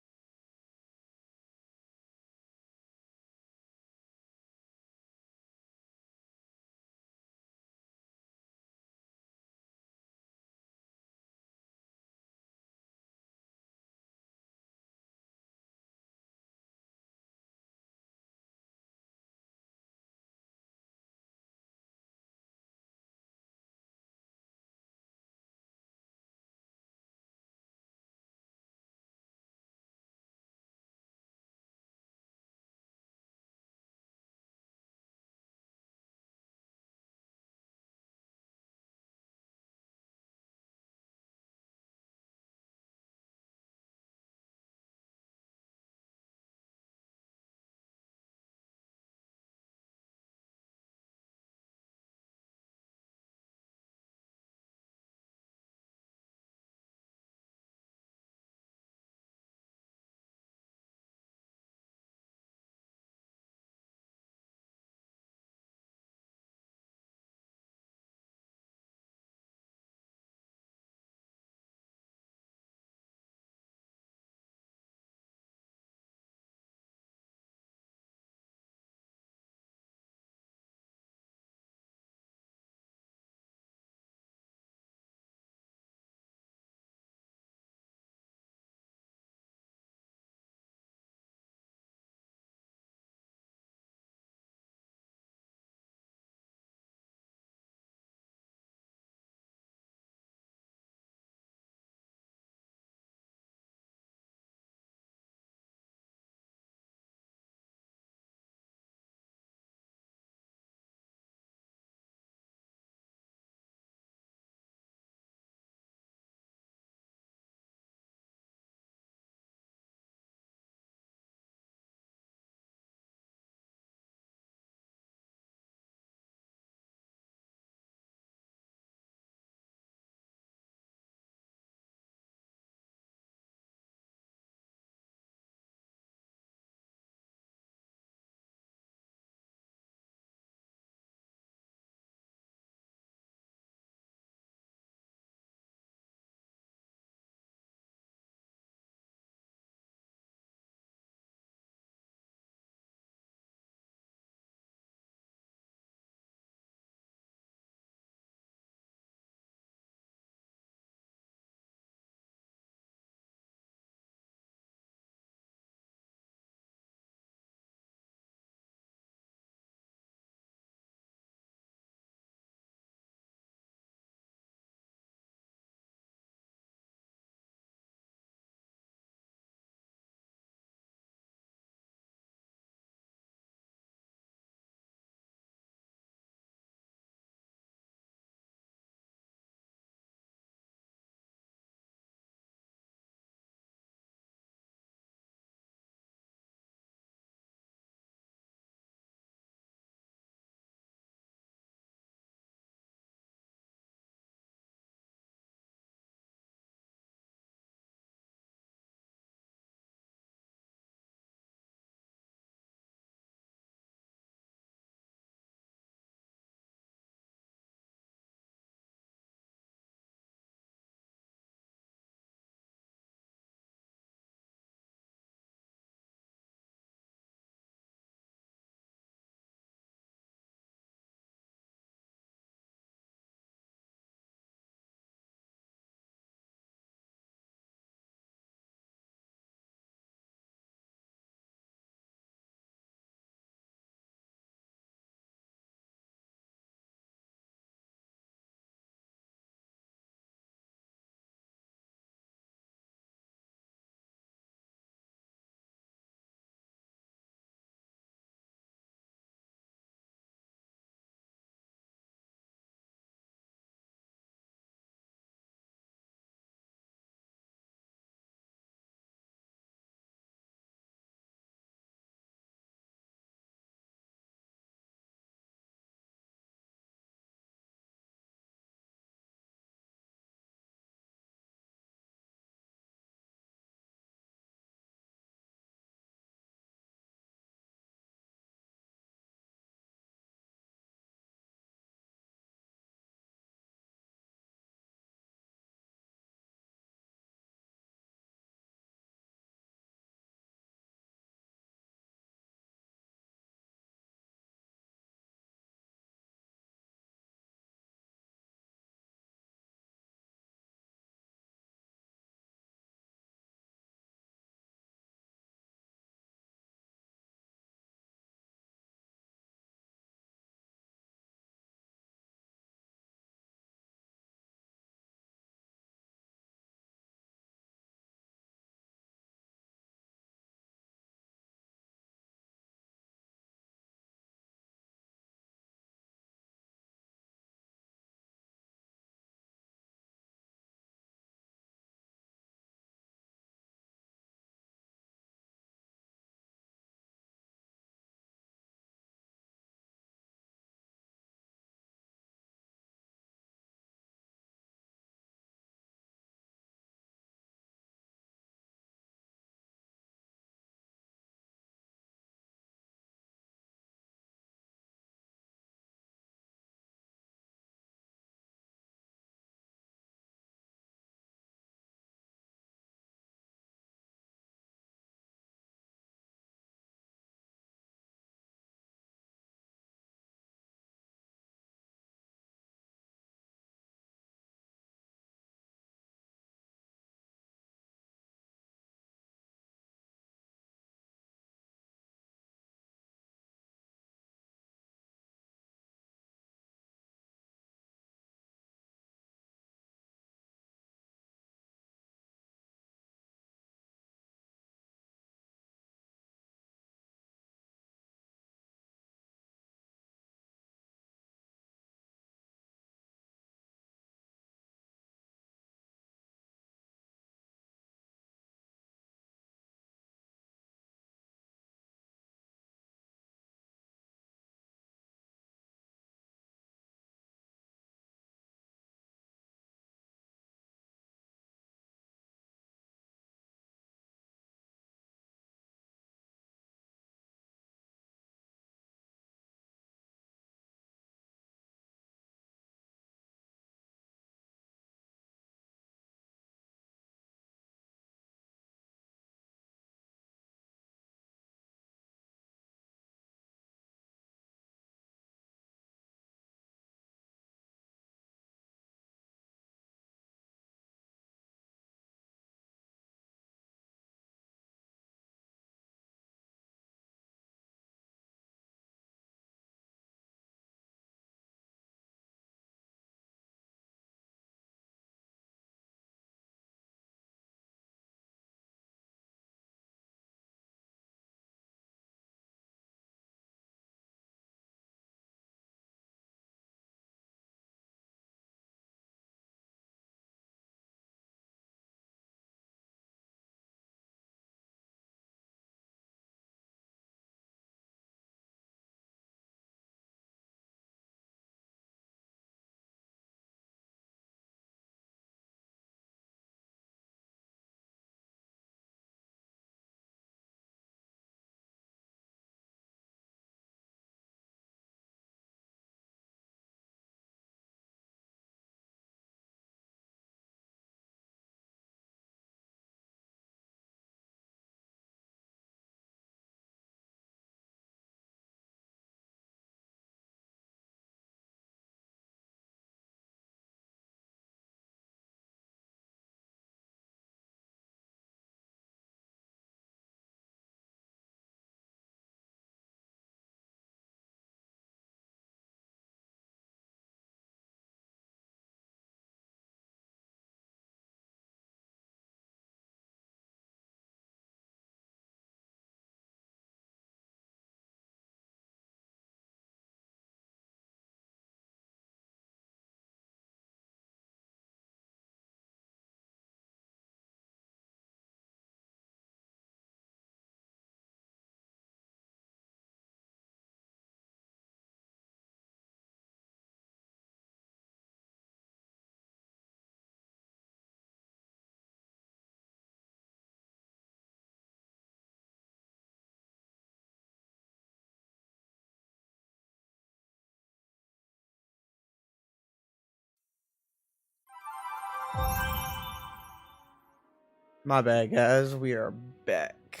Speaker 1: My bad, guys. We are back.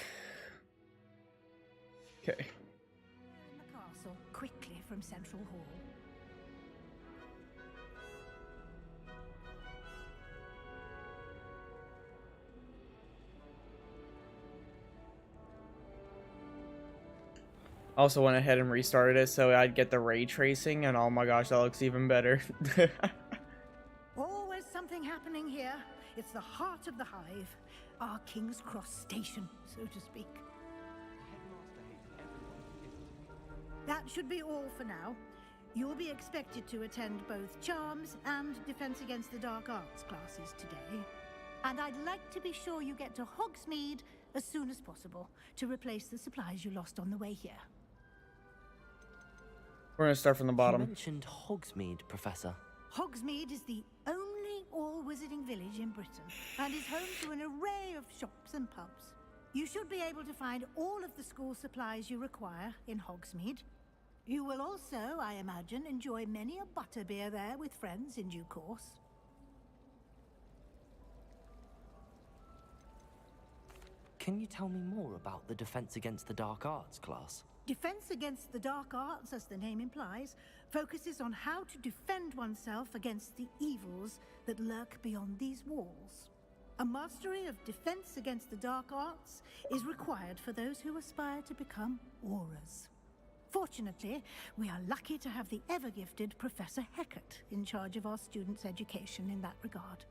Speaker 1: Okay.
Speaker 10: In the castle, quickly from Central Hall.
Speaker 1: Also went ahead and restarted it so I'd get the ray tracing, and oh my gosh, that looks even better.
Speaker 10: Always something happening here. It's the heart of the hive. Our King's Cross station, so to speak. That should be all for now. You'll be expected to attend both Charms and Defense Against the Dark Arts classes today. And I'd like to be sure you get to Hogsmeade as soon as possible to replace the supplies you lost on the way here.
Speaker 1: We're gonna start from the bottom.
Speaker 3: You mentioned Hogsmeade, Professor.
Speaker 10: Hogsmeade is the only all-wizarding village in Britain and is home to an array of shops and pubs. You should be able to find all of the school supplies you require in Hogsmeade. You will also, I imagine, enjoy many a butterbeer there with friends in due course.
Speaker 3: Can you tell me more about the Defense Against the Dark Arts class?
Speaker 10: Defense Against the Dark Arts, as the name implies, focuses on how to defend oneself against the evils that lurk beyond these walls. A mastery of Defense Against the Dark Arts is required for those who aspire to become Aurors. Fortunately, we are lucky to have the ever-gifted Professor Hecat in charge of our students' education in that regard.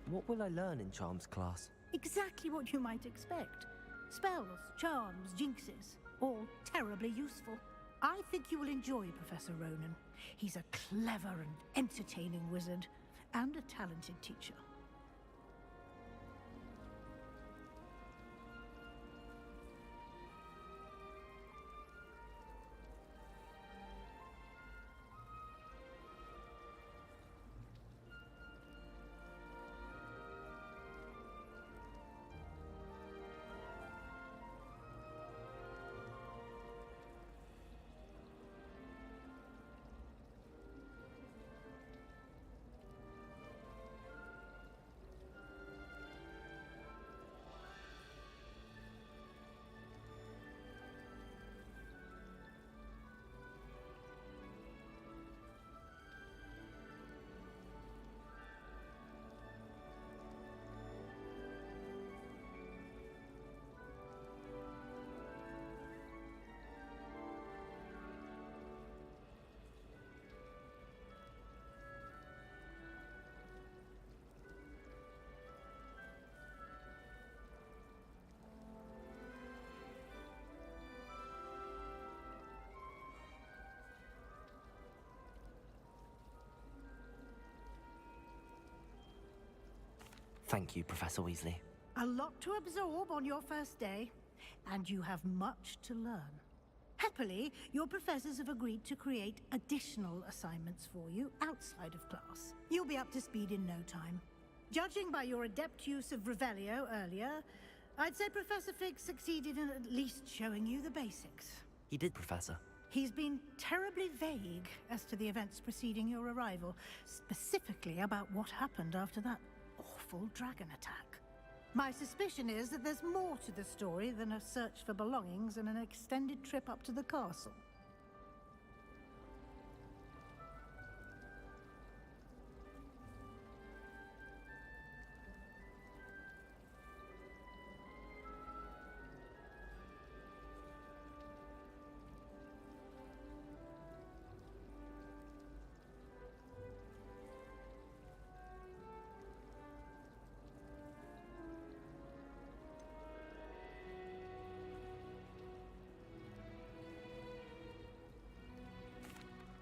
Speaker 3: What will I learn in Charms class?
Speaker 10: Exactly what you might expect. Spells, charms, jinxes, all terribly useful. I think you will enjoy Professor Ronan. He's a clever and entertaining wizard, and a talented teacher.
Speaker 3: Thank you, Professor Weasley.
Speaker 10: A lot to absorb on your first day, and you have much to learn. Happily, your professors have agreed to create additional assignments for you outside of class. You'll be up to speed in no time. Judging by your adept use of Revelio earlier, I'd say Professor Fig succeeded in at least showing you the basics.
Speaker 3: He did, Professor.
Speaker 10: He's been terribly vague as to the events preceding your arrival, specifically about what happened after that awful dragon attack. My suspicion is that there's more to the story than a search for belongings and an extended trip up to the castle.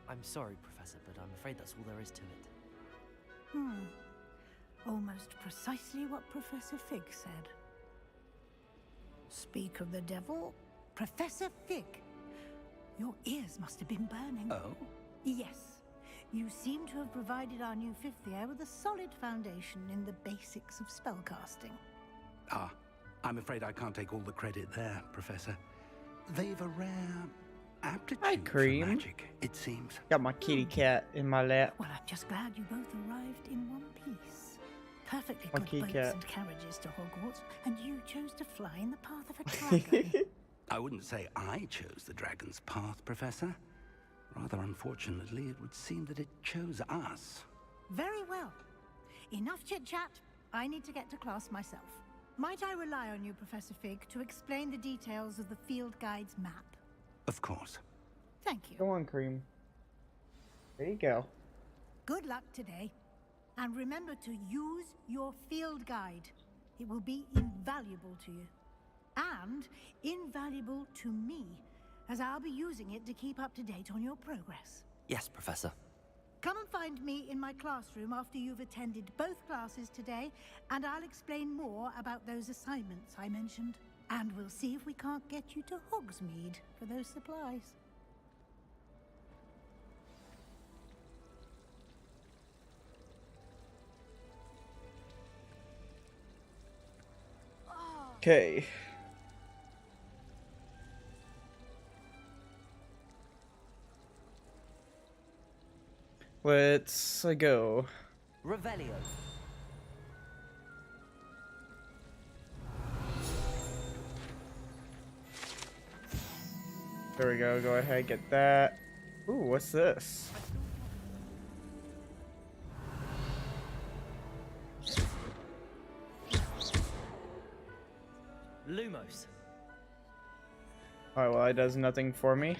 Speaker 3: I'm sorry, Professor, but I'm afraid that's all there is to it.
Speaker 10: Almost precisely what Professor Fig said. Speak of the devil, Professor Fig. Your ears must have been burning.
Speaker 4: Oh?
Speaker 10: Yes. You seem to have provided our new fifth year with a solid foundation in the basics of spellcasting.
Speaker 4: Ah, I'm afraid I can't take all the credit there, Professor. They've a rare aptitude for
Speaker 1: Cream.
Speaker 4: magic, it seems.
Speaker 1: Got my kitty cat in my lap.
Speaker 10: Well, I'm just glad you both arrived in one piece. Perfectly
Speaker 1: My
Speaker 10: good
Speaker 1: kitty
Speaker 10: boats
Speaker 1: cat.
Speaker 10: and carriages to Hogwarts, and you chose to fly in the path of a dragon.
Speaker 4: I wouldn't say I chose the dragon's path, Professor. Rather unfortunately, it would seem that it chose us.
Speaker 10: Very well. Enough chit-chat. I need to get to class myself. Might I rely on you, Professor Fig, to explain the details of the field guide's map?
Speaker 4: Of course.
Speaker 10: Thank you.
Speaker 1: Go on, Cream. There you go.
Speaker 10: Good luck today. And remember to use your field guide. It will be invaluable to you. And invaluable to me, as I'll be using it to keep up to date on your progress.
Speaker 3: Yes, Professor.
Speaker 10: Come and find me in my classroom after you've attended both classes today, and I'll explain more about those assignments I mentioned. And we'll see if we can't get you to Hogsmeade for those supplies.
Speaker 1: Okay. Let's go.
Speaker 3: Revelio.
Speaker 1: There we go. Go ahead, get that. Ooh, what's this?
Speaker 3: Lumos.
Speaker 1: Alright, well, it does nothing for me.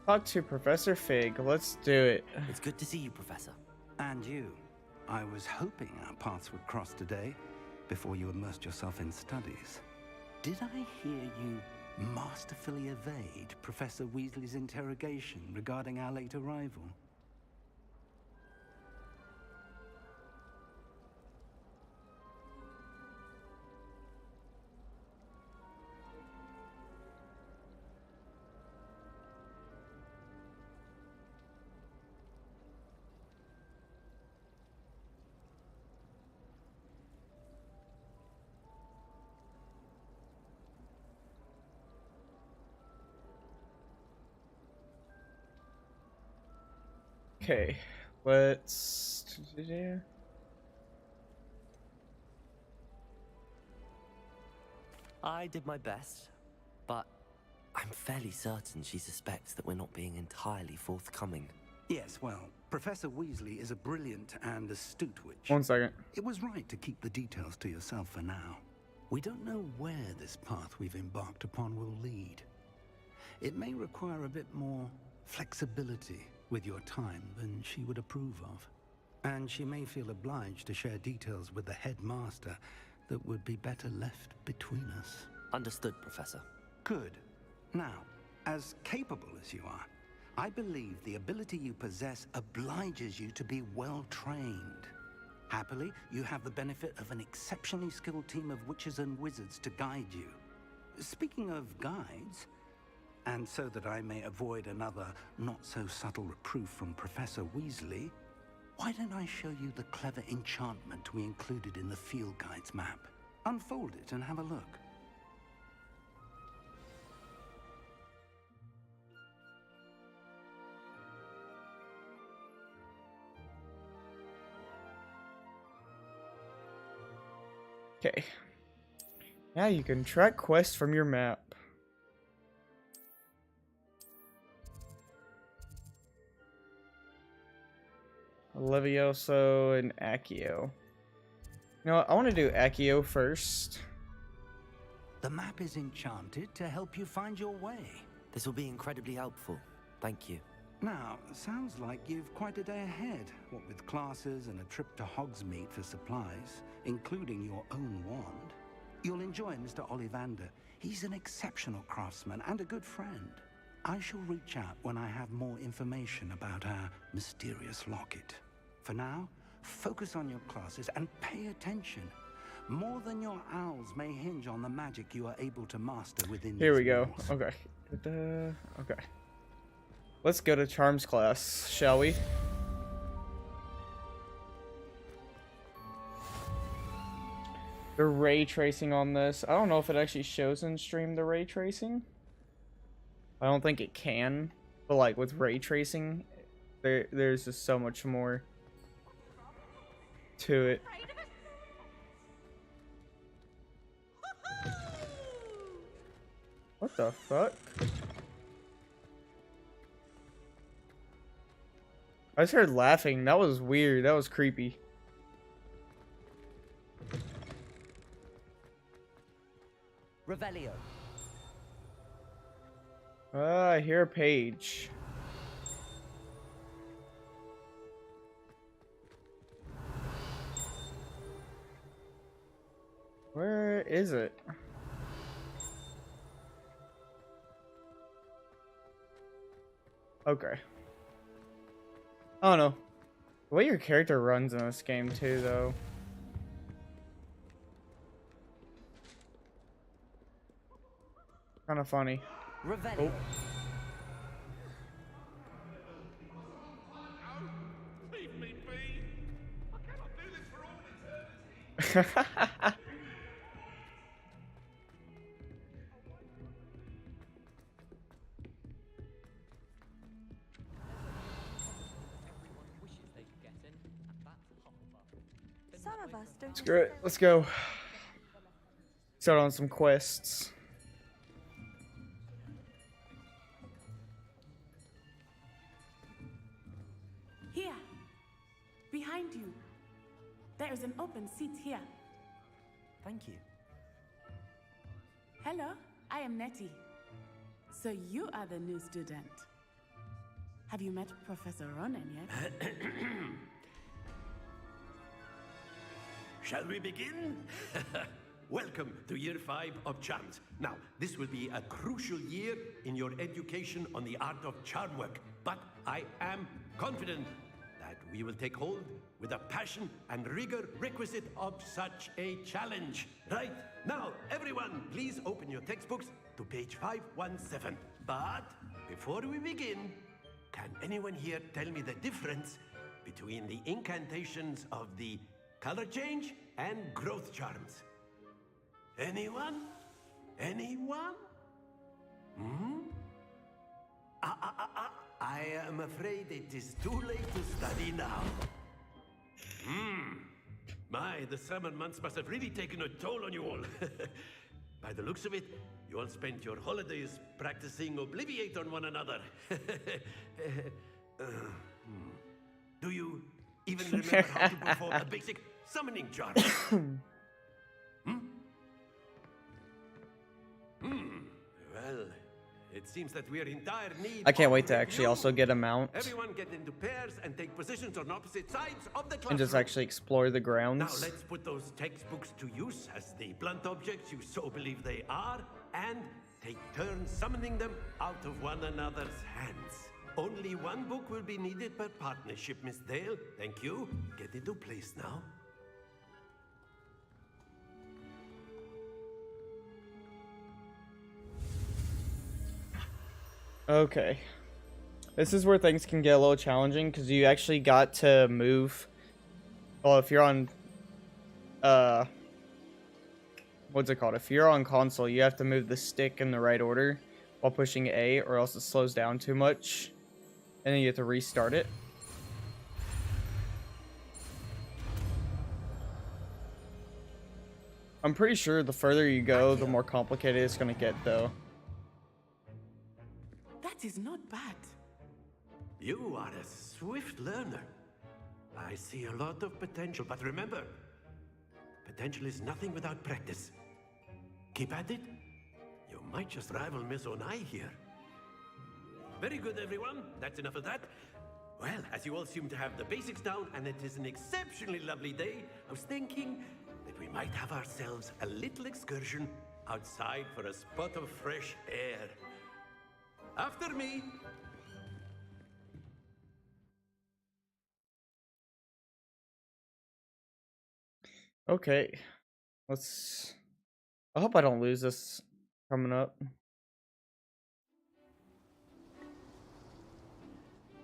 Speaker 1: Talk to Professor Fig. Let's do it.
Speaker 3: It's good to see you, Professor.
Speaker 4: And you. I was hoping our paths would cross today, before you immersed yourself in studies. Did I hear you masterfully evade Professor Weasley's interrogation regarding our late arrival?
Speaker 1: Okay, let's...
Speaker 3: I did my best, but I'm fairly certain she suspects that we're not being entirely forthcoming.
Speaker 4: Yes, well, Professor Weasley is a brilliant and astute witch.
Speaker 1: 1 second.
Speaker 4: It was right to keep the details to yourself for now. We don't know where this path we've embarked upon will lead. It may require a bit more flexibility with your time than she would approve of. And she may feel obliged to share details with the headmaster that would be better left between us.
Speaker 3: Understood, Professor.
Speaker 4: Good. Now, as capable as you are, I believe the ability you possess obliges you to be well trained. Happily, you have the benefit of an exceptionally skilled team of witches and wizards to guide you. Speaking of guides, and so that I may avoid another not-so-subtle reproof from Professor Weasley, why don't I show you the clever enchantment we included in the field guide's map? Unfold it and have a look.
Speaker 1: Okay. Now you can track quests from your map. Levioso and Accio. You know what? I want to do Accio first.
Speaker 4: The map is enchanted to help you find your way.
Speaker 3: This will be incredibly helpful. Thank you.
Speaker 4: Now, sounds like you've quite a day ahead, what with classes and a trip to Hogsmeade for supplies, including your own wand. You'll enjoy Mr. Ollivander. He's an exceptional craftsman and a good friend. I shall reach out when I have more information about our mysterious locket. For now, focus on your classes and pay attention. More than your owls may hinge on the magic you are able to master within
Speaker 1: Here
Speaker 4: these
Speaker 1: we go.
Speaker 4: walls.
Speaker 1: Okay. Okay. Let's go to Charms class, shall we? The ray tracing on this. I don't know if it actually shows in stream the ray tracing. I don't think it can. But like with ray tracing, there's just so much more to it. What the fuck? I just heard laughing. That was weird. That was creepy.
Speaker 3: Revelio.
Speaker 1: I hear a page. Where is it? Okay. I don't know. The way your character runs in this game too, though. Kind of funny.
Speaker 3: Revelio.
Speaker 1: Oh.
Speaker 5: Leave me be. I cannot do this for all eternity.
Speaker 2: Some of us don't.
Speaker 1: Screw it. Let's go. Start on some quests.
Speaker 16: Here, behind you. There is an open seat here.
Speaker 3: Thank you.
Speaker 16: Hello, I am Nettie. So you are the new student. Have you met Professor Ronan yet?
Speaker 8: Shall we begin? Welcome to Year 5 of Charms. Now, this will be a crucial year in your education on the art of charm work, but I am confident that we will take hold with the passion and rigor requisite of such a challenge. Right, now, everyone, please open your textbooks to page 517. But before we begin, can anyone here tell me the difference between the incantations of the color change and growth charms? Anyone? Anyone? Hmm? I am afraid it is too late to study now. My, the summer months must have really taken a toll on you all. By the looks of it, you all spent your holidays practicing Obliviate on one another. Do you even remember how to perform a basic summoning charm? Well, it seems that we are in dire need.
Speaker 1: I can't
Speaker 8: of
Speaker 1: wait to actually
Speaker 8: review.
Speaker 1: also get a mount
Speaker 8: Everyone get into pairs and take positions on opposite sides of the classroom.
Speaker 1: and just actually explore the
Speaker 8: Now
Speaker 1: grounds.
Speaker 8: let's put those textbooks to use as the blunt objects you so believe they are, and take turns summoning them out of one another's hands. Only one book will be needed per partnership, Miss Dale. Thank you. Get into place now.
Speaker 1: Okay. This is where things can get a little challenging because you actually got to move. Well, if you're on what's it called? If you're on console, you have to move the stick in the right order while pushing A, or else it slows down too much. And then you have to restart it. I'm pretty sure the further you go, the more complicated it's going to get, though.
Speaker 16: That is not bad.
Speaker 8: You are a swift learner. I see a lot of potential, but remember, potential is nothing without practice. Keep at it. You might just rival Miss Onai here. Very good, everyone. That's enough of that. Well, as you all seem to have the basics down, and it is an exceptionally lovely day, I was thinking that we might have ourselves a little excursion outside for a spot of fresh air. After me.
Speaker 1: Okay. I hope I don't lose this coming up.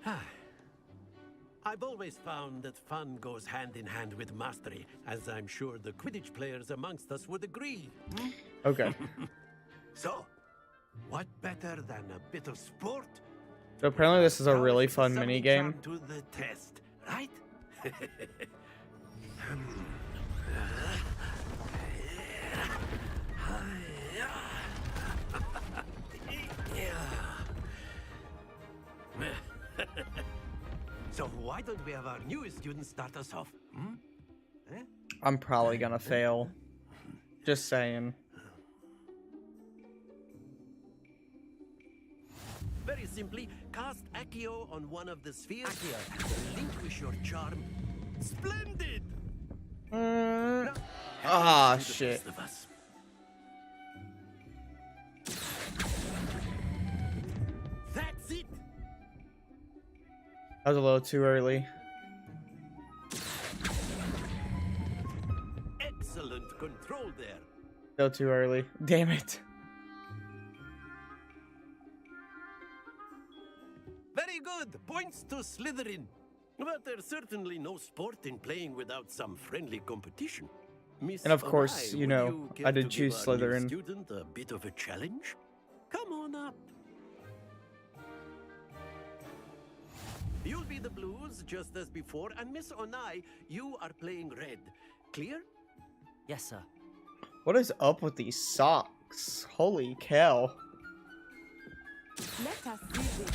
Speaker 8: I've always found that fun goes hand in hand with mastery, as I'm sure the Quidditch players amongst us would agree.
Speaker 1: Okay.
Speaker 8: So, what better than a bit of sport?
Speaker 1: So apparently this is a really fun mini game.
Speaker 8: To the test, right? So why don't we have our newest student start us off?
Speaker 1: I'm probably gonna fail. Just saying.
Speaker 8: Very simply, cast Accio on one of the spheres and relinquish your charm. Splendid!
Speaker 1: Ah, shit.
Speaker 8: That's it!
Speaker 1: That was a little too early.
Speaker 8: Excellent control there.
Speaker 1: Still too early. Damn it.
Speaker 8: Very good. Points to Slytherin. But there's certainly no sport in playing without some friendly competition. Miss
Speaker 1: And of course,
Speaker 8: O'Reilly,
Speaker 1: you
Speaker 8: would
Speaker 1: know,
Speaker 8: care
Speaker 1: I
Speaker 8: to
Speaker 1: did
Speaker 8: give
Speaker 1: choose
Speaker 8: our new
Speaker 1: Slytherin.
Speaker 8: Student a bit of a challenge? Come on up. You'll be the blues just as before, and Miss Onai, you are playing red. Clear?
Speaker 3: Yes, sir.
Speaker 1: What is up with these socks? Holy cow.
Speaker 16: Let us see this.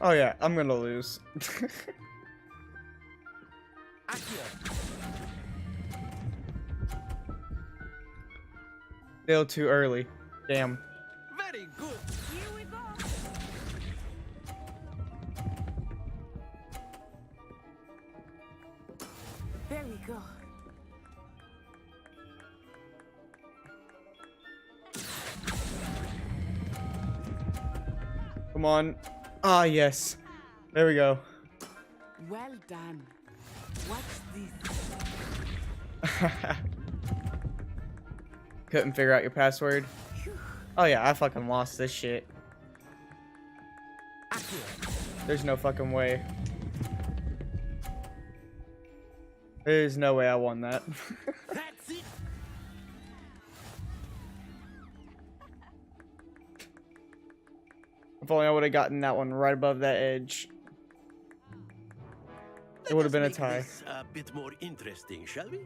Speaker 1: Oh yeah, I'm gonna lose. Still too early. Damn.
Speaker 8: Very good.
Speaker 10: Here we go.
Speaker 16: There we go.
Speaker 1: Come on. Ah, yes. There we go.
Speaker 16: Well done. Watch this.
Speaker 1: Couldn't figure out your password. Oh yeah, I fucking lost this shit. There's no fucking way. There's no way I won that.
Speaker 8: That's it.
Speaker 1: If only I would have gotten that one right above that edge. It would have been a tie.
Speaker 8: This a bit more interesting, shall we?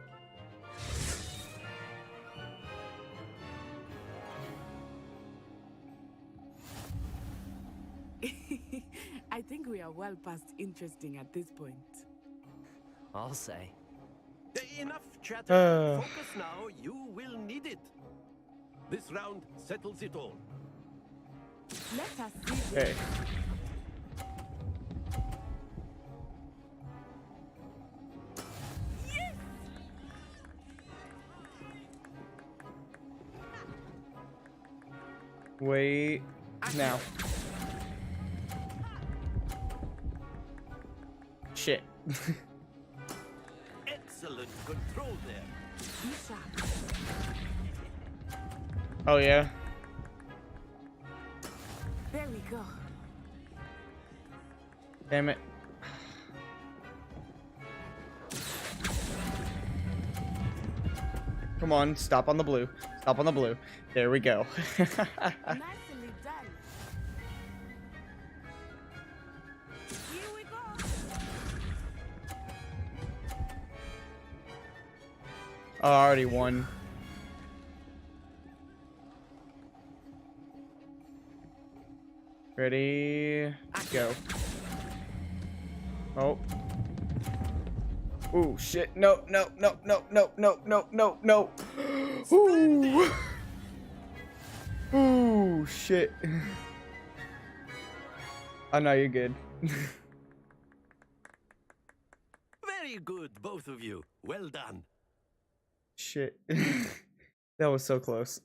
Speaker 16: I think we are well past interesting at this point.
Speaker 3: I'll say.
Speaker 8: Enough chatter. Focus now. You will need it. This round settles it all.
Speaker 16: Let us see.
Speaker 1: Okay.
Speaker 16: Yes!
Speaker 1: Wait. Now. Shit.
Speaker 8: Excellent control there.
Speaker 1: Oh yeah.
Speaker 16: There we go.
Speaker 1: Damn it. Come on, stop on the blue. Stop on the blue. There we go.
Speaker 16: Nicely done. Here we go.
Speaker 1: Oh, I already won. Ready? Go. Oh. Ooh, shit. No, no, no, no, no, no, no, no, no. Ooh. Ooh, shit. I know you're good.
Speaker 8: Very good, both of you. Well done.
Speaker 1: Shit. That was so close.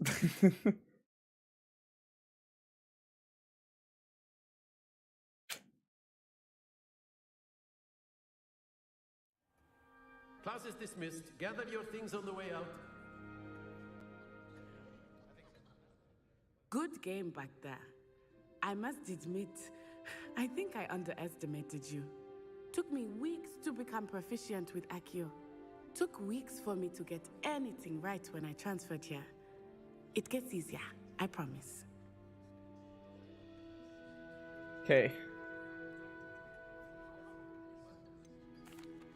Speaker 8: Class is dismissed. Gather your things on the way out.
Speaker 16: Good game back there. I must admit, I think I underestimated you. Took me weeks to become proficient with Accio. Took weeks for me to get anything right when I transferred here. It gets easier, I promise.
Speaker 1: Okay.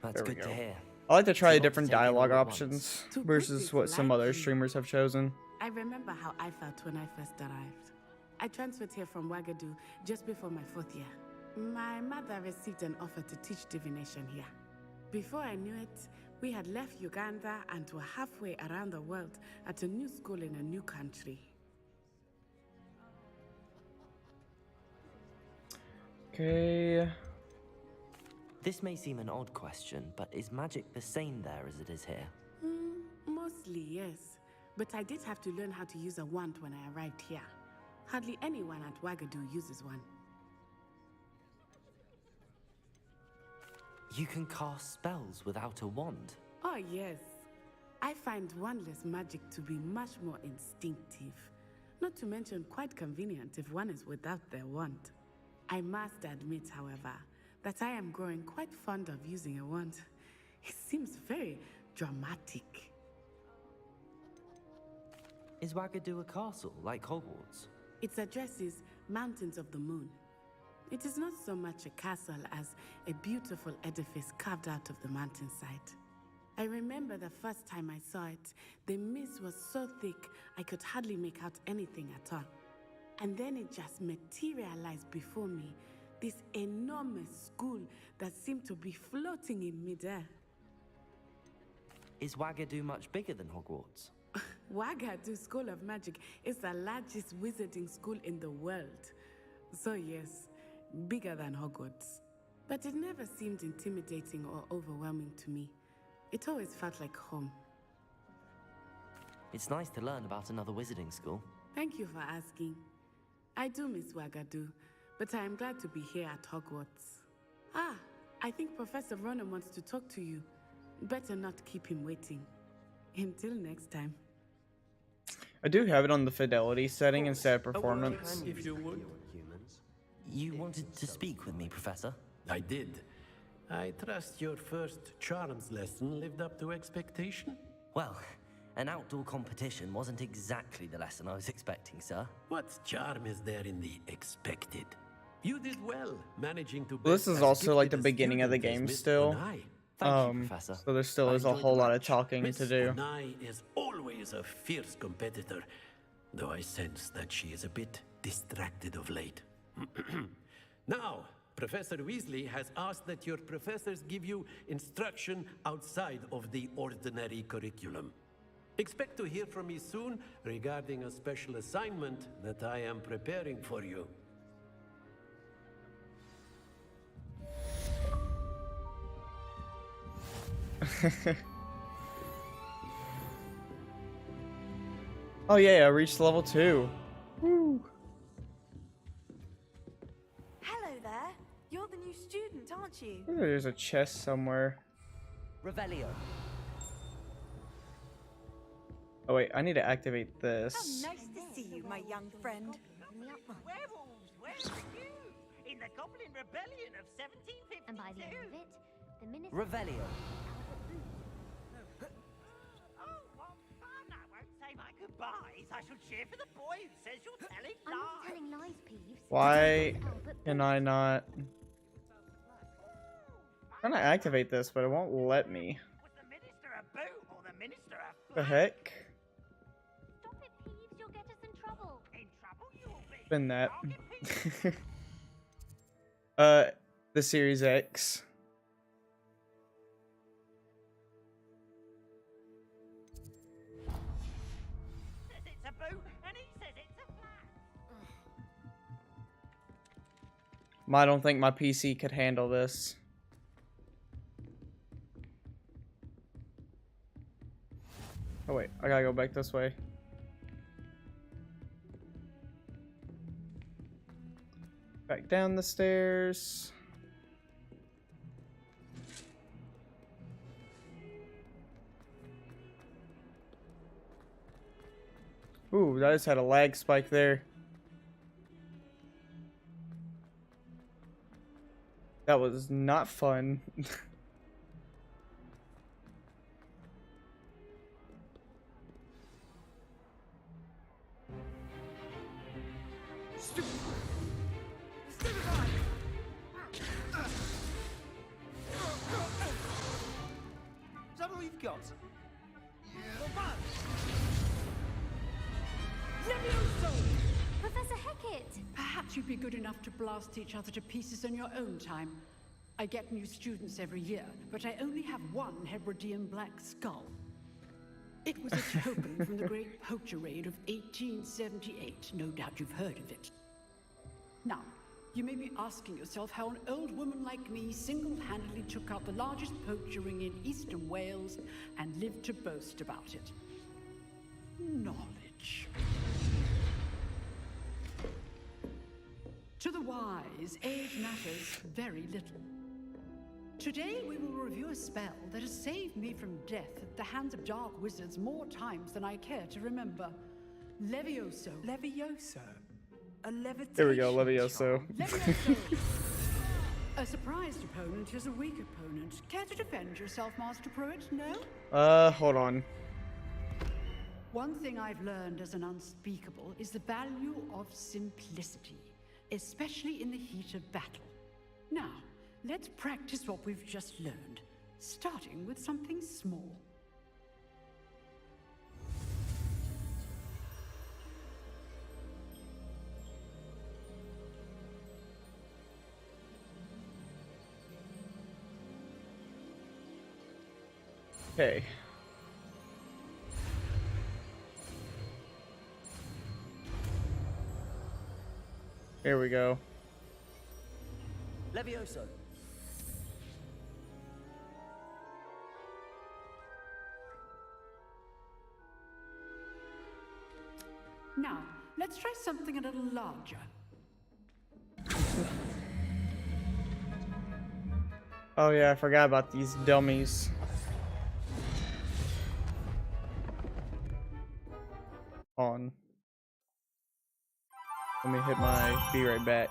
Speaker 3: That's good to hear.
Speaker 1: I like to try the
Speaker 3: So
Speaker 1: different
Speaker 3: taking all
Speaker 1: dialogue
Speaker 3: at
Speaker 1: options
Speaker 16: To put
Speaker 1: versus
Speaker 16: it
Speaker 1: what some other
Speaker 16: lightly,
Speaker 1: streamers have chosen.
Speaker 16: I remember how I felt when I first arrived. I transferred here from Wagadu just before my 4th year. My mother received an offer to teach divination here. Before I knew it, we had left Uganda and were halfway around the world at a new school in a new country.
Speaker 1: Okay.
Speaker 3: This may seem an odd question, but is magic the same there as it is here?
Speaker 16: Mostly, yes. But I did have to learn how to use a wand when I arrived here. Hardly anyone at Wagadu uses one.
Speaker 3: You can cast spells without a wand.
Speaker 16: Oh, yes. I find wandless magic to be much more instinctive. Not to mention quite convenient if one is without their wand. I must admit, however, that I am growing quite fond of using a wand. It seems very dramatic.
Speaker 3: Is Wagadu a castle, like Hogwarts?
Speaker 16: Its address is Mountains of the Moon. It is not so much a castle as a beautiful edifice carved out of the mountainside. I remember the first time I saw it, the mist was so thick I could hardly make out anything at all. And then it just materialized before me, this enormous school that seemed to be floating in midair.
Speaker 3: Is Wagadu much bigger than Hogwarts?
Speaker 16: Wagadu School of Magic is the largest wizarding school in the world. So yes, bigger than Hogwarts. But it never seemed intimidating or overwhelming to me. It always felt like home.
Speaker 3: It's nice to learn about another wizarding school.
Speaker 16: Thank you for asking. I do miss Wagadu, but I am glad to be here at Hogwarts. Ah, I think Professor Ronan wants to talk to you. Better not keep him waiting. Until next time.
Speaker 1: I do have it on the fidelity setting instead of performance.
Speaker 8: If you would.
Speaker 3: You wanted to speak with me, Professor?
Speaker 8: I did. I trust your first charms lesson lived up to expectation?
Speaker 3: Well, an outdoor competition wasn't exactly the lesson I was expecting, sir.
Speaker 8: What charm is there in the expected? You did well, managing to...
Speaker 1: Well, this is also like the beginning of the game still.
Speaker 3: Thank you, Professor.
Speaker 1: So there still is a whole lot of talking
Speaker 8: Miss
Speaker 1: to do.
Speaker 8: Onai is always a fierce competitor, though I sense that she is a bit distracted of late. Now, Professor Weasley has asked that your professors give you instruction outside of the ordinary curriculum. Expect to hear from me soon regarding a special assignment that I am preparing for you.
Speaker 1: Oh yeah, I reached level 2. Woo.
Speaker 2: Hello there. You're the new student, aren't you?
Speaker 1: Ooh, there's a chest somewhere.
Speaker 3: Revelio.
Speaker 1: Oh wait, I need to activate this.
Speaker 2: How nice to see you, my young friend.
Speaker 17: Werewolves, where were you? In the Goblin Rebellion of 1752.
Speaker 13: And by the end of it, the minister...
Speaker 3: Revelio.
Speaker 17: Oh, what fun! I won't say my goodbyes. I shall cheer for the boy who says you're telling lies.
Speaker 13: I'm not telling lies, Peeves.
Speaker 1: Why can I not? I'm trying to activate this, but it won't let me.
Speaker 17: Was the minister a boot or the minister a
Speaker 1: The heck?
Speaker 13: Stop it, Peeves. You'll get us in trouble.
Speaker 17: In trouble you'll be.
Speaker 1: Been that. The Series X.
Speaker 17: Says it's a boot and he says it's a flat.
Speaker 1: I don't think my PC could handle this. Oh wait, I gotta go back this way. Back down the stairs. Ooh, that just had a lag spike there. That was not fun.
Speaker 18: Is that all you've got?
Speaker 15: Professor Hecat!
Speaker 19: Perhaps you'd be good enough to blast each other to pieces in your own time. I get new students every year, but I only have one Hebridean black skull. It was a token from the Great Poacher Raid of 1878. No doubt you've heard of it. Now, you may be asking yourself how an old woman like me single-handedly took out the largest poacher ring in eastern Wales and lived to boast about it. Knowledge. To the wise, age matters very little. Today we will review a spell that has saved me from death at the hands of dark wizards more times than I care to remember. Levioso.
Speaker 4: Levioso? A levitation
Speaker 1: There we go, Levioso.
Speaker 19: Levioso. A surprised opponent is a weak opponent. Care to defend yourself, Master Pruitt? No?
Speaker 1: Hold on.
Speaker 19: One thing I've learned as an unspeakable is the value of simplicity, especially in the heat of battle. Now, let's practice what we've just learned, starting with something small.
Speaker 1: Okay. Here we go.
Speaker 18: Levioso.
Speaker 19: Now, let's try something a little larger.
Speaker 1: Oh yeah, I forgot about these dummies. On. Let me hit my be right back.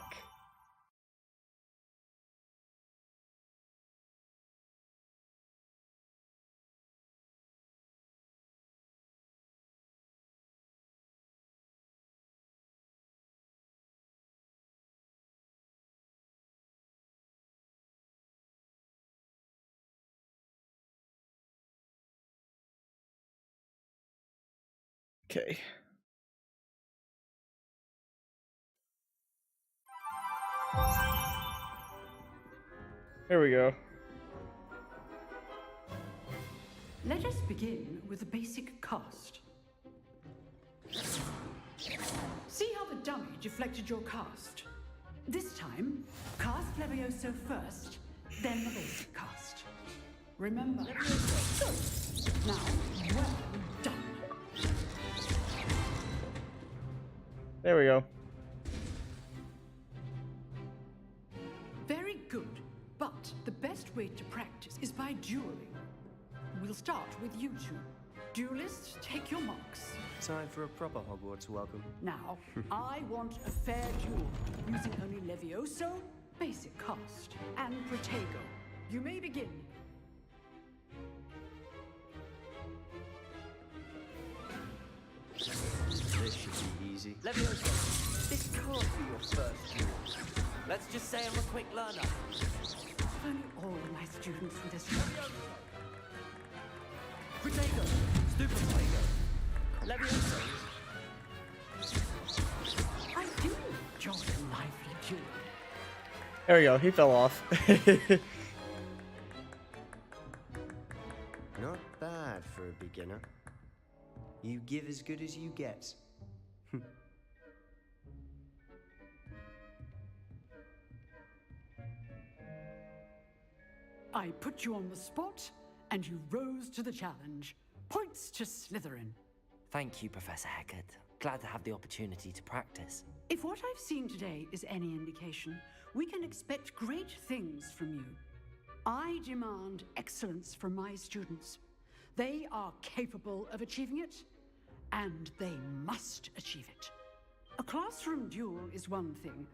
Speaker 1: Okay. Here we go.
Speaker 19: Let us begin with the basic cast. See how the dummy deflected your cast? This time, cast Levioso first, then the basic cast. Remember? Good. Now, well done.
Speaker 1: There we go.
Speaker 19: Very good, but the best way to practice is by dueling. We'll start with you two. Duelists, take your marks.
Speaker 11: Time for a proper Hogwarts welcome.
Speaker 19: Now, I want a fair duel, using only Levioso, basic cast, and Protego. You may begin.
Speaker 11: This should be easy.
Speaker 18: Levioso, this can't be your first duel. Let's just say I'm a quick learner.
Speaker 19: If only all my students were this way.
Speaker 18: Protego, Super Protego, Levioso.
Speaker 19: I do enjoy a lively duel.
Speaker 1: There we go. He fell off.
Speaker 11: Not bad for a beginner. You give as good as you get.
Speaker 19: I put you on the spot, and you rose to the challenge. Points to Slytherin.
Speaker 3: Thank you, Professor Hecat. Glad to have the opportunity to practice.
Speaker 19: If what I've seen today is any indication, we can expect great things from you. I demand excellence from my students. They are capable of achieving it, and they must achieve it. A classroom duel is one thing,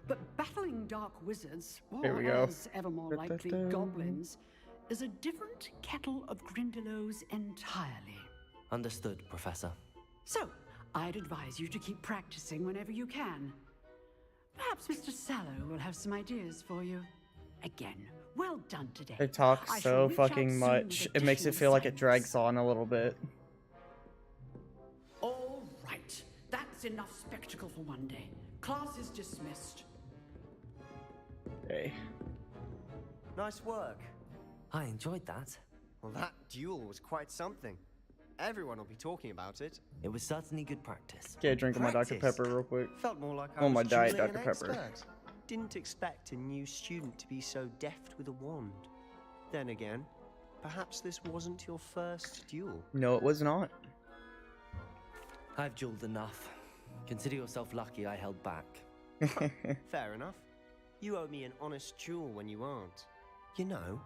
Speaker 19: But battling dark wizards,
Speaker 1: Here we
Speaker 19: or
Speaker 1: go.
Speaker 19: as ever more likely, goblins, is a different kettle of Grindylows entirely.
Speaker 3: Understood, Professor.
Speaker 19: So, I'd advise you to keep practicing whenever you can. Perhaps Mr. Sallow will have some ideas for you. Again, well done today.
Speaker 1: They talk
Speaker 19: I shall
Speaker 1: so
Speaker 19: reach out
Speaker 1: fucking
Speaker 19: soon
Speaker 1: much.
Speaker 19: with
Speaker 1: It makes it
Speaker 19: additional
Speaker 1: feel like it
Speaker 19: assignments.
Speaker 1: drags on a little bit.
Speaker 19: All right, that's enough spectacle for one day. Class is dismissed.
Speaker 1: Okay.
Speaker 11: Nice work.
Speaker 3: I enjoyed that.
Speaker 11: Well, that duel was quite something. Everyone will be talking about it.
Speaker 3: It was certainly good practice.
Speaker 1: Get a drink of my Dr.
Speaker 11: Practice?
Speaker 1: Pepper real quick.
Speaker 11: Felt more like I
Speaker 1: Oh,
Speaker 11: was
Speaker 1: my diet
Speaker 11: dueling
Speaker 1: Dr.
Speaker 11: an
Speaker 1: Pepper.
Speaker 11: expert. Didn't expect a new student to be so deft with a wand. Then again, perhaps this wasn't your first duel.
Speaker 1: No, it was not.
Speaker 3: I've dueled enough. Consider yourself lucky I held back.
Speaker 11: Fair enough. You owe me an honest duel when you aren't. You know,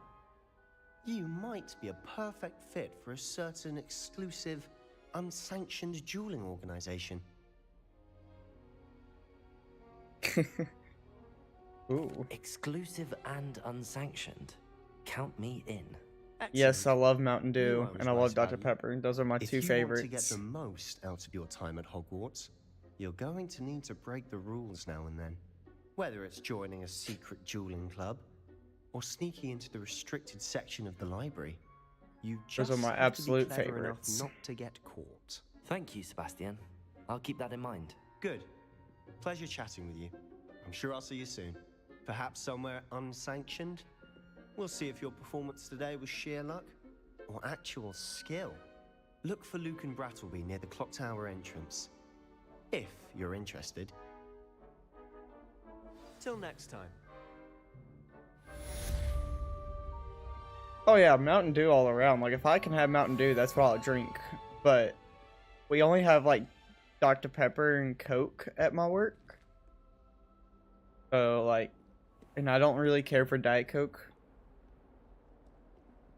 Speaker 11: you might be a perfect fit for a certain exclusive, unsanctioned dueling organization.
Speaker 1: Ooh.
Speaker 3: Exclusive and unsanctioned. Count me in.
Speaker 1: Yes, I love Mountain Dew,
Speaker 11: I was
Speaker 1: and I
Speaker 11: right
Speaker 1: love
Speaker 11: about
Speaker 1: Dr.
Speaker 11: you.
Speaker 1: Pepper. Those are my two
Speaker 11: If you
Speaker 1: favorites.
Speaker 11: want to get the most out of your time at Hogwarts, you're going to need to break the rules now and then. Whether it's joining a secret dueling club, or sneaking into the restricted section of the library, you just
Speaker 1: Those are my
Speaker 11: have to be
Speaker 1: absolute
Speaker 11: clever
Speaker 1: favorites.
Speaker 11: enough not to get caught.
Speaker 3: Thank you, Sebastian. I'll keep that in mind.
Speaker 11: Good. Pleasure chatting with you. I'm sure I'll see you soon. Perhaps somewhere unsanctioned? We'll see if your performance today was sheer luck or actual skill. Look for Luke and Brattleby near the clock tower entrance. If you're interested. Till next time.
Speaker 1: Oh yeah, Mountain Dew all around. Like, if I can have Mountain Dew, that's what I'll drink. But we only have, like, Dr. Pepper and Coke at my work. So, like, and I don't really care for Diet Coke.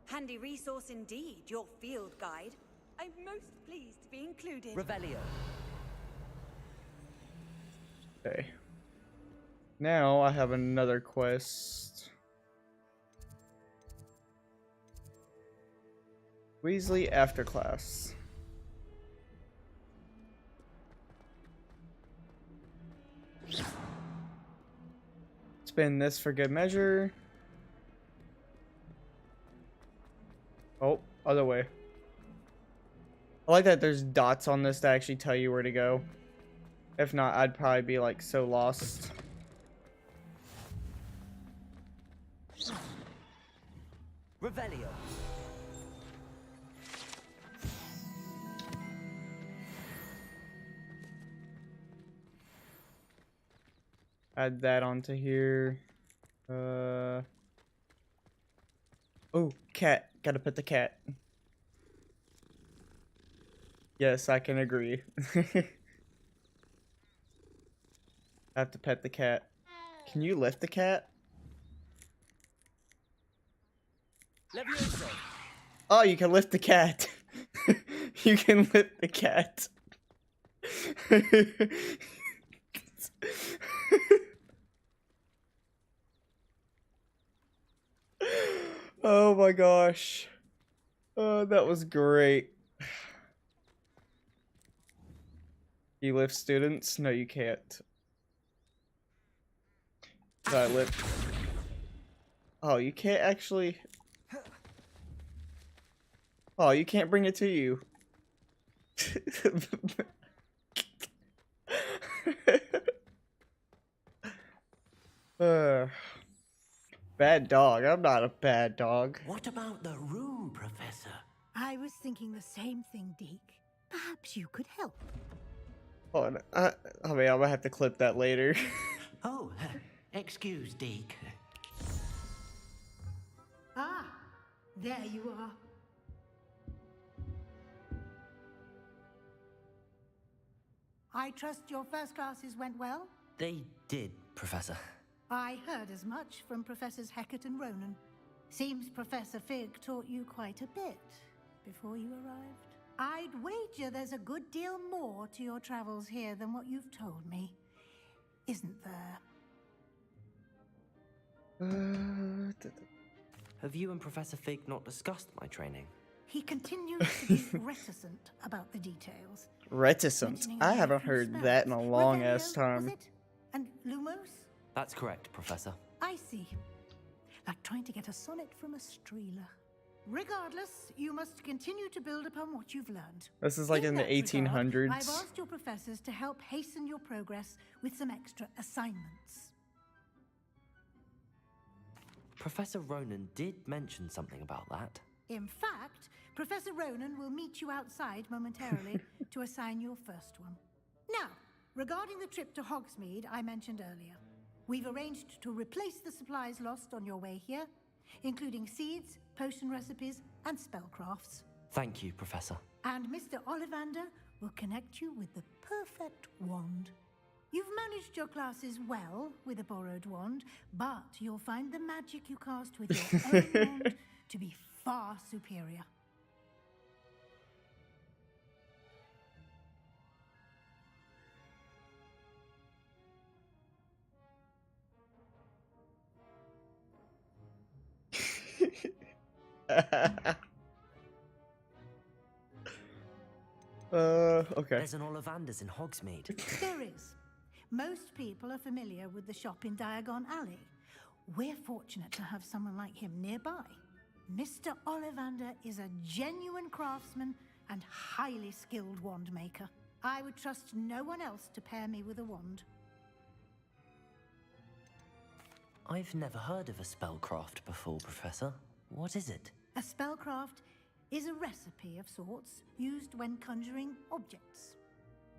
Speaker 20: Handy resource indeed, your field guide. I'm most pleased to be included.
Speaker 3: Revelio.
Speaker 1: Okay. Now I have another quest. Weasley after class. Spin this for good measure. Oh, other way. I like that there's dots on this to actually tell you where to go. If not, I'd probably be like so lost.
Speaker 3: Revelio.
Speaker 1: Add that onto here. Oh, cat. Gotta pet the cat. Yes, I can agree. I have to pet the cat. Can you lift the cat?
Speaker 3: Levioso.
Speaker 1: Oh, you can lift the cat. You can lift the cat. Oh my gosh. Oh, that was great. You lift students? No, you can't. Did I lift? Oh, you can't actually. Oh, you can't bring it to you. Bad dog. I'm not a bad dog.
Speaker 4: What about the room, Professor?
Speaker 10: I was thinking the same thing, Deke. Perhaps you could help.
Speaker 1: Hold on. I mean, I'm gonna have to clip that later.
Speaker 4: Oh, excuse, Deke.
Speaker 10: Ah, there you are. I trust your first classes went well?
Speaker 3: They did, Professor.
Speaker 10: I heard as much from Professors Hecat and Ronan. Seems Professor Fig taught you quite a bit before you arrived. I'd wager there's a good deal more to your travels here than what you've told me. Isn't there?
Speaker 3: Have you and Professor Fig not discussed my training?
Speaker 10: He continues to be reticent about the details.
Speaker 1: Reticent.
Speaker 10: mentioning
Speaker 1: I
Speaker 10: only a
Speaker 1: haven't
Speaker 10: few
Speaker 1: heard that in a
Speaker 10: spells.
Speaker 1: long
Speaker 10: Revelio,
Speaker 1: ass time.
Speaker 10: was it? And Lumos?
Speaker 3: That's correct, Professor.
Speaker 10: I see. Like trying to get a sonnet from a streeler. Regardless, you must continue to build upon what you've learned.
Speaker 1: This is like in the
Speaker 10: that regard,
Speaker 1: 1800s.
Speaker 10: I've asked your professors to help hasten your progress with some extra assignments.
Speaker 3: Professor Ronan did mention something about that.
Speaker 10: In fact, Professor Ronan will meet you outside momentarily to assign your first one. Now, regarding the trip to Hogsmeade I mentioned earlier, we've arranged to replace the supplies lost on your way here, including seeds, potion recipes, and spellcrafts.
Speaker 3: Thank you, Professor.
Speaker 10: And Mr. Ollivander will connect you with the perfect wand. You've managed your classes well with a borrowed wand, but you'll find the magic you cast with your own wand to be far superior.
Speaker 1: Okay.
Speaker 3: There's an Ollivander's in Hogsmeade.
Speaker 10: There is. Most people are familiar with the shop in Diagon Alley. We're fortunate to have someone like him nearby. Mr. Ollivander is a genuine craftsman and highly skilled wand maker. I would trust no one else to pair me with a wand.
Speaker 3: I've never heard of a spellcraft before, Professor. What is it?
Speaker 10: A spellcraft is a recipe of sorts used when conjuring objects.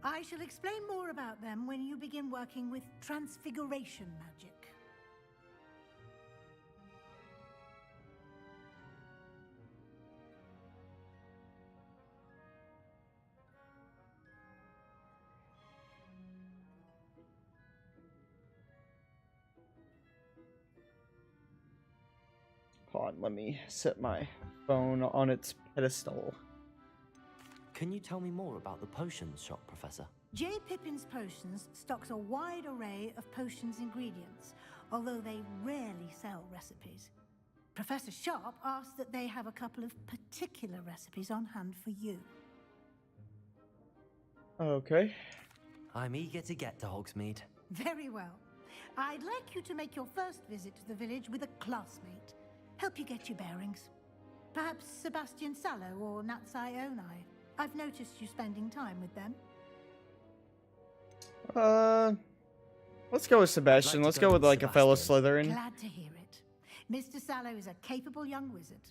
Speaker 10: I shall explain more about them when you begin working with transfiguration magic.
Speaker 1: Hold on, let me set my phone on its pedestal.
Speaker 3: Can you tell me more about the potions shop, Professor?
Speaker 10: J. Pippin's Potions stocks a wide array of potions ingredients, although they rarely sell recipes. Professor Sharp asked that they have a couple of particular recipes on hand for you.
Speaker 1: Okay.
Speaker 3: I'm eager to get to Hogsmeade.
Speaker 10: Very well. I'd like you to make your first visit to the village with a classmate. Help you get your bearings. Perhaps Sebastian Sallow or Natsai Onai. I've noticed you spending time with them.
Speaker 1: Let's go with Sebastian. Let's go with like a fellow Slytherin.
Speaker 10: Glad to hear it. Mr. Sallow is a capable young wizard,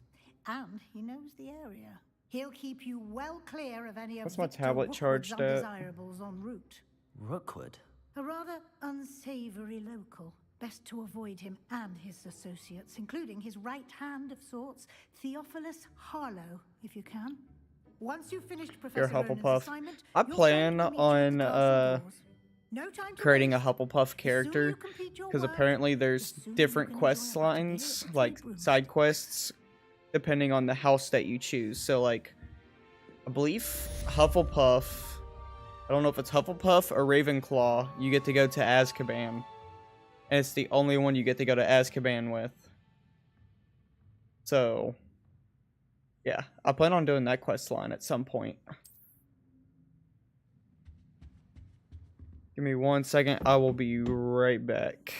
Speaker 10: and he knows the area. He'll keep you well clear of any of
Speaker 1: What's my
Speaker 10: Victor
Speaker 1: tablet
Speaker 10: Rookwood's
Speaker 1: charged at?
Speaker 10: undesirables en route.
Speaker 3: Rookwood?
Speaker 10: A rather unsavory local. Best to avoid him and his associates, including his right hand of sorts, Theophilus Harlow, if you can. Once you've finished Professor Ronan's
Speaker 1: Hufflepuff.
Speaker 10: assignment,
Speaker 1: I
Speaker 10: your
Speaker 1: plan
Speaker 10: friend will meet you at
Speaker 1: on
Speaker 10: the castle doors. No time to
Speaker 1: creating a
Speaker 10: waste.
Speaker 1: Hufflepuff character because apparently there's different quest lines, like side quests, depending on the house that you choose. So like, I believe Hufflepuff, I don't know if it's Hufflepuff or Ravenclaw, you get to go to Azkaban. And it's the only one you get to go to Azkaban with. So, yeah, I plan on doing that quest line at some point. Give me 1 second, I will be right back.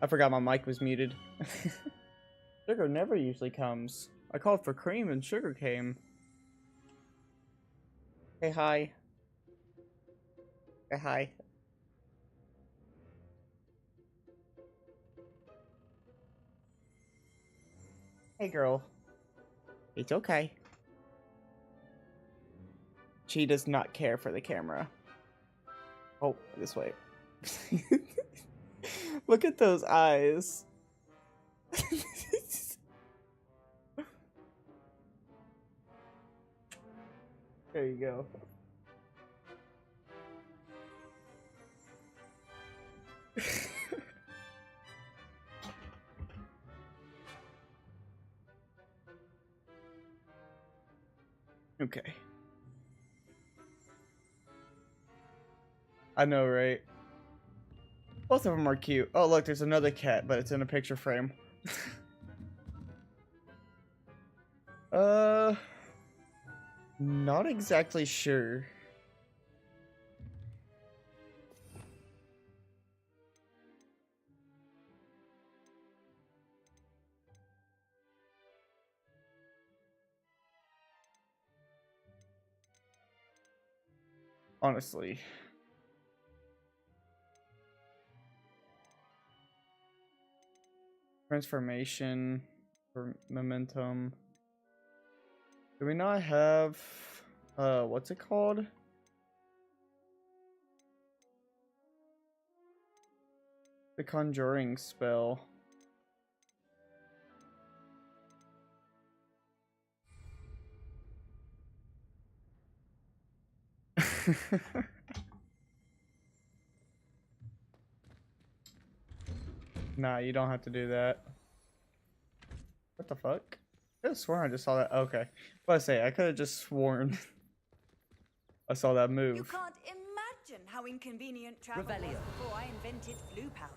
Speaker 1: I forgot my mic was muted. Sugar never usually comes. I called for cream and sugar came. Hey, hi. Hey, hi. Hey, girl. It's okay. She does not care for the camera. Oh, this way. Look at those eyes. There you go. Okay. I know, right? Both of them are cute. Oh, look, there's another cat, but it's in a picture frame. Not exactly sure. Honestly. Transformation for momentum. Do we not have what's it called? The conjuring spell. Nah, you don't have to do that. What the fuck? I could have sworn I just saw that. Okay. What I say? I could have just sworn I saw that move.
Speaker 20: You can't imagine how inconvenient travel was before I invented blue powder.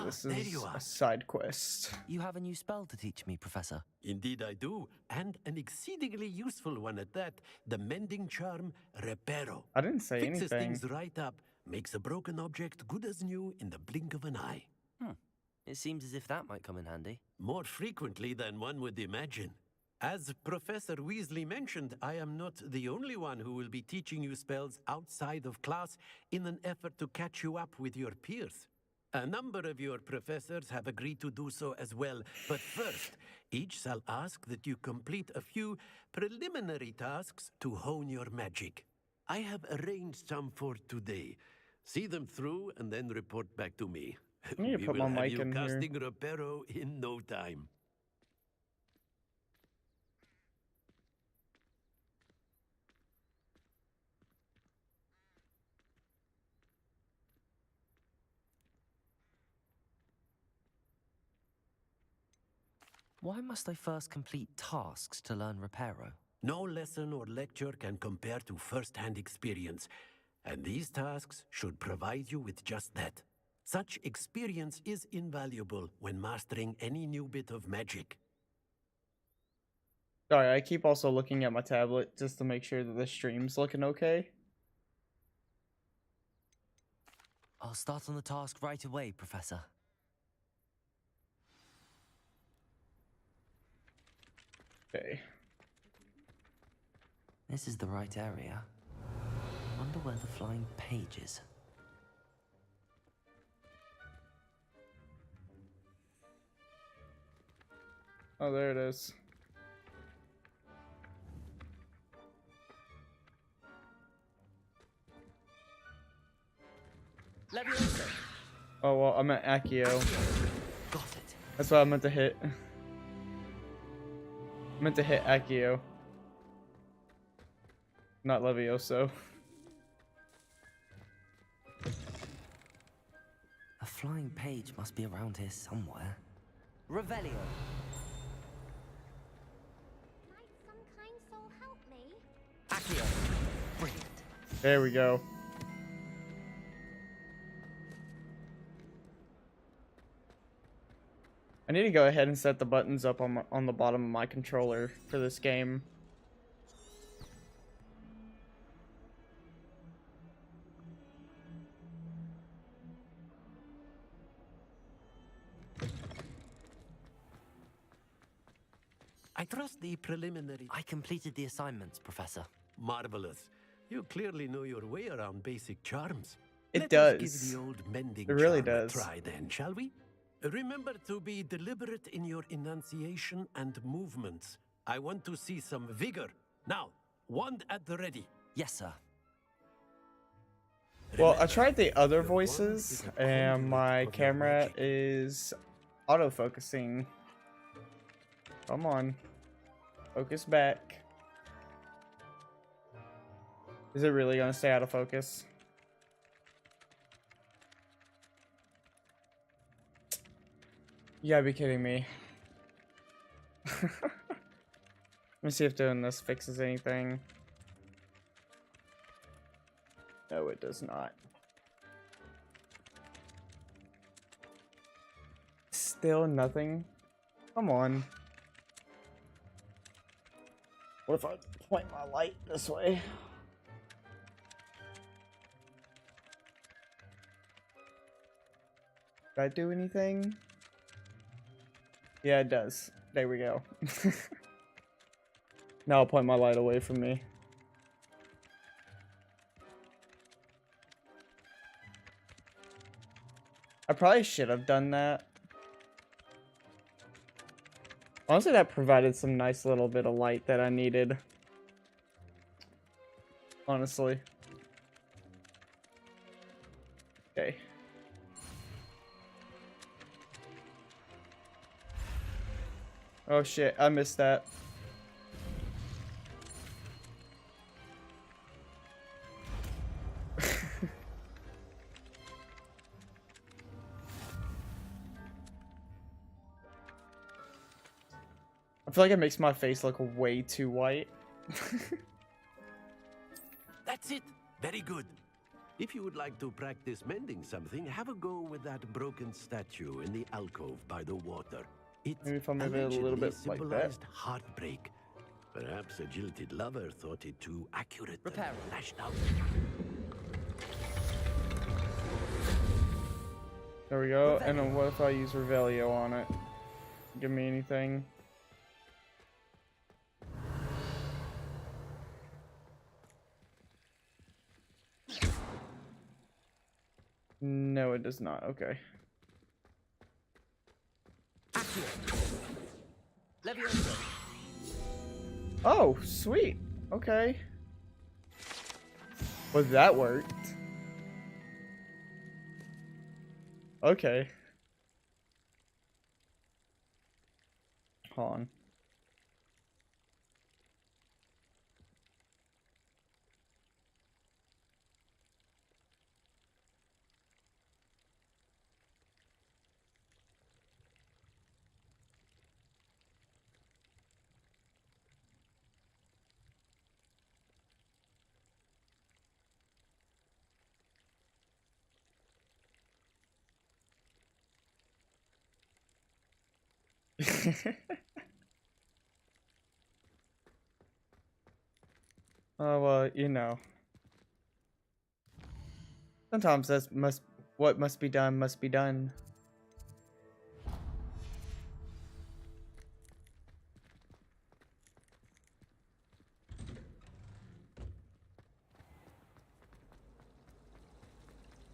Speaker 1: This
Speaker 8: there
Speaker 1: is
Speaker 8: you are.
Speaker 1: a side quest.
Speaker 3: You have a new spell to teach me, Professor.
Speaker 8: Indeed I do, and an exceedingly useful one at that. The mending charm, Reparo.
Speaker 1: I didn't say
Speaker 8: Fixes
Speaker 1: anything.
Speaker 8: things right up, makes a broken object good as new in the blink of an eye.
Speaker 3: It seems as if that might come in handy.
Speaker 8: More frequently than one would imagine. As Professor Weasley mentioned, I am not the only one who will be teaching you spells outside of class in an effort to catch you up with your peers. A number of your professors have agreed to do so as well, but first, each shall ask that you complete a few preliminary tasks to hone your magic. I have arranged some for today. See them through and then report back to me.
Speaker 1: I need to
Speaker 8: We
Speaker 1: put
Speaker 8: will
Speaker 1: my
Speaker 8: have
Speaker 1: mic
Speaker 8: you
Speaker 1: in here.
Speaker 8: casting Reparo in no time.
Speaker 3: Why must I first complete tasks to learn Reparo?
Speaker 8: No lesson or lecture can compare to first-hand experience, and these tasks should provide you with just that. Such experience is invaluable when mastering any new bit of magic.
Speaker 1: Sorry, I keep also looking at my tablet just to make sure that the stream's looking okay.
Speaker 3: I'll start on the task right away, Professor.
Speaker 1: Okay.
Speaker 3: This is the right area. Wonder where the flying page is.
Speaker 1: Oh, there it is. Oh, well, I meant Accio.
Speaker 3: Got it.
Speaker 1: That's what I meant to hit. I meant to hit Accio. Not Levioso.
Speaker 3: flying page must be around here somewhere. Revelio.
Speaker 13: Might some kind soul help me?
Speaker 3: Accio. Brilliant.
Speaker 1: There we go. I need to go ahead and set the buttons up on the bottom of my controller for this game.
Speaker 8: I trust the preliminary...
Speaker 3: I completed the assignments, Professor.
Speaker 8: Marvelous. You clearly know your way around basic charms.
Speaker 1: It
Speaker 8: Let us
Speaker 1: does.
Speaker 8: give the old mending
Speaker 1: It really
Speaker 8: charm
Speaker 1: does.
Speaker 8: a try then, shall we? Remember to be deliberate in your enunciation and movements. I want to see some vigor. Now, wand at the ready.
Speaker 3: Yes, sir.
Speaker 1: Well, I tried the other voices, and my camera is autofocusing. Come on. Focus back. Is it really gonna stay out of focus? You gotta be kidding me. Let me see if doing this fixes anything. No, it does not. Still nothing? Come on. What if I point my light this way? Did I do anything? Yeah, it does. There we go. Now I'll point my light away from me. I probably should have done that. Honestly, that provided some nice little bit of light that I needed. Honestly. Okay. Oh shit, I missed that. I feel like it makes my face look way too white.
Speaker 8: That's it. Very good. If you would like to practice mending something, have a go with that broken statue in the alcove by the water. It
Speaker 1: Maybe if I move it a little bit like that.
Speaker 8: symbolized heartbreak. Perhaps a jilted lover thought it too accurate.
Speaker 3: Repair.
Speaker 8: Lashed out.
Speaker 1: There we go. And then what if I use Revelio on it? Give me anything. No, it does not. Okay. Oh, sweet. Okay. Well, that worked. Okay. Hold on. Oh, well, you know. Sometimes what must be done must be done.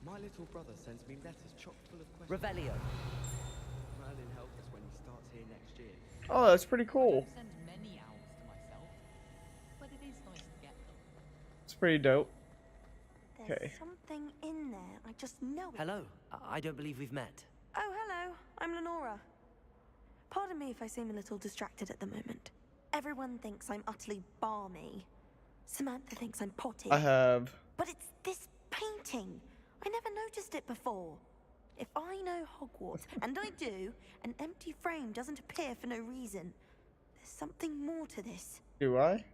Speaker 18: My little brother sends me letters chock full of questions.
Speaker 3: Revelio.
Speaker 18: Merlin help us when he starts here next year.
Speaker 1: Oh, that's pretty cool.
Speaker 21: I don't send many owls to myself, but it is nice to get them.
Speaker 1: It's pretty dope.
Speaker 2: There's
Speaker 1: Okay.
Speaker 2: something in there. I just know it.
Speaker 3: Hello. I don't believe we've met.
Speaker 2: Oh, hello. I'm Lenora. Pardon me if I seem a little distracted at the moment. Everyone thinks I'm utterly balmy. Samantha thinks I'm potty.
Speaker 1: I have.
Speaker 2: But it's this painting. I never noticed it before. If I know Hogwarts, and I do, an empty frame doesn't appear for no reason. There's something more to this.
Speaker 1: Do I?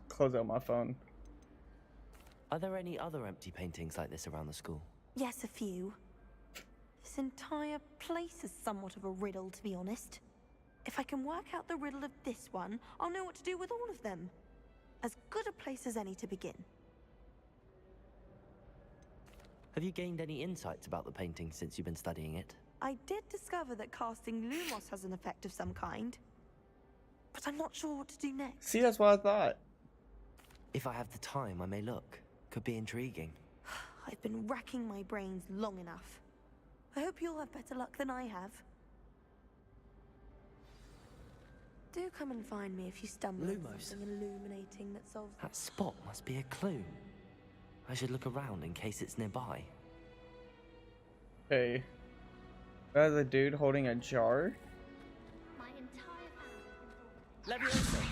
Speaker 1: Close out my phone.
Speaker 3: Are there any other empty paintings like this around the school?
Speaker 2: Yes, a few. This entire place is somewhat of a riddle, to be honest. If I can work out the riddle of this one, I'll know what to do with all of them. As good a place as any to begin.
Speaker 3: Have you gained any insights about the painting since you've been studying it?
Speaker 2: I did discover that casting Lumos has an effect of some kind. But I'm not sure what to do next.
Speaker 1: See, that's what I thought.
Speaker 3: If I have the time, I may look. Could be intriguing.
Speaker 2: I've been racking my brains long enough. I hope you'll have better luck than I have. Do come and find me if you stumble on something illuminating that solves...
Speaker 3: That spot must be a clue. I should look around in case it's nearby.
Speaker 1: Hey. That's a dude holding a jar?
Speaker 13: My entire family.
Speaker 3: Leviosa!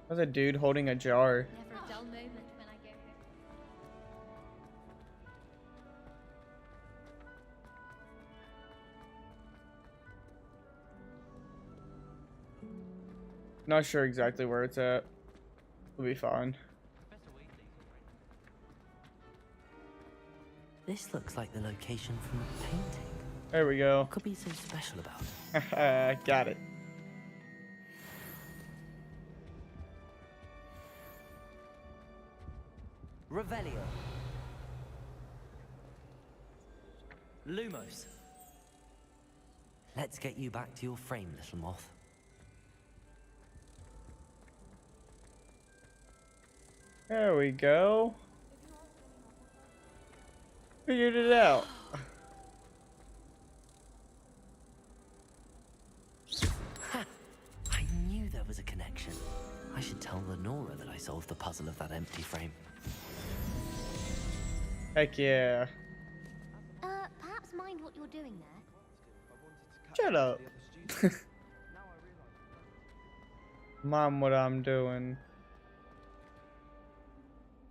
Speaker 1: That's a dude holding a jar.
Speaker 13: Never a dull moment when I go here.
Speaker 1: Not sure exactly where it's at. We'll be fine.
Speaker 3: This looks like the location from the painting.
Speaker 1: There we go.
Speaker 3: What could be so special about it?
Speaker 1: Got it.
Speaker 3: Revelio. Lumos. Let's get you back to your frame, little moth.
Speaker 1: There we go. Figured it out.
Speaker 3: I knew there was a connection. I should tell Lenora that I solved the puzzle of that empty frame.
Speaker 1: Heck yeah.
Speaker 13: Perhaps mind what you're doing there.
Speaker 1: Shut up. Mom, what I'm doing.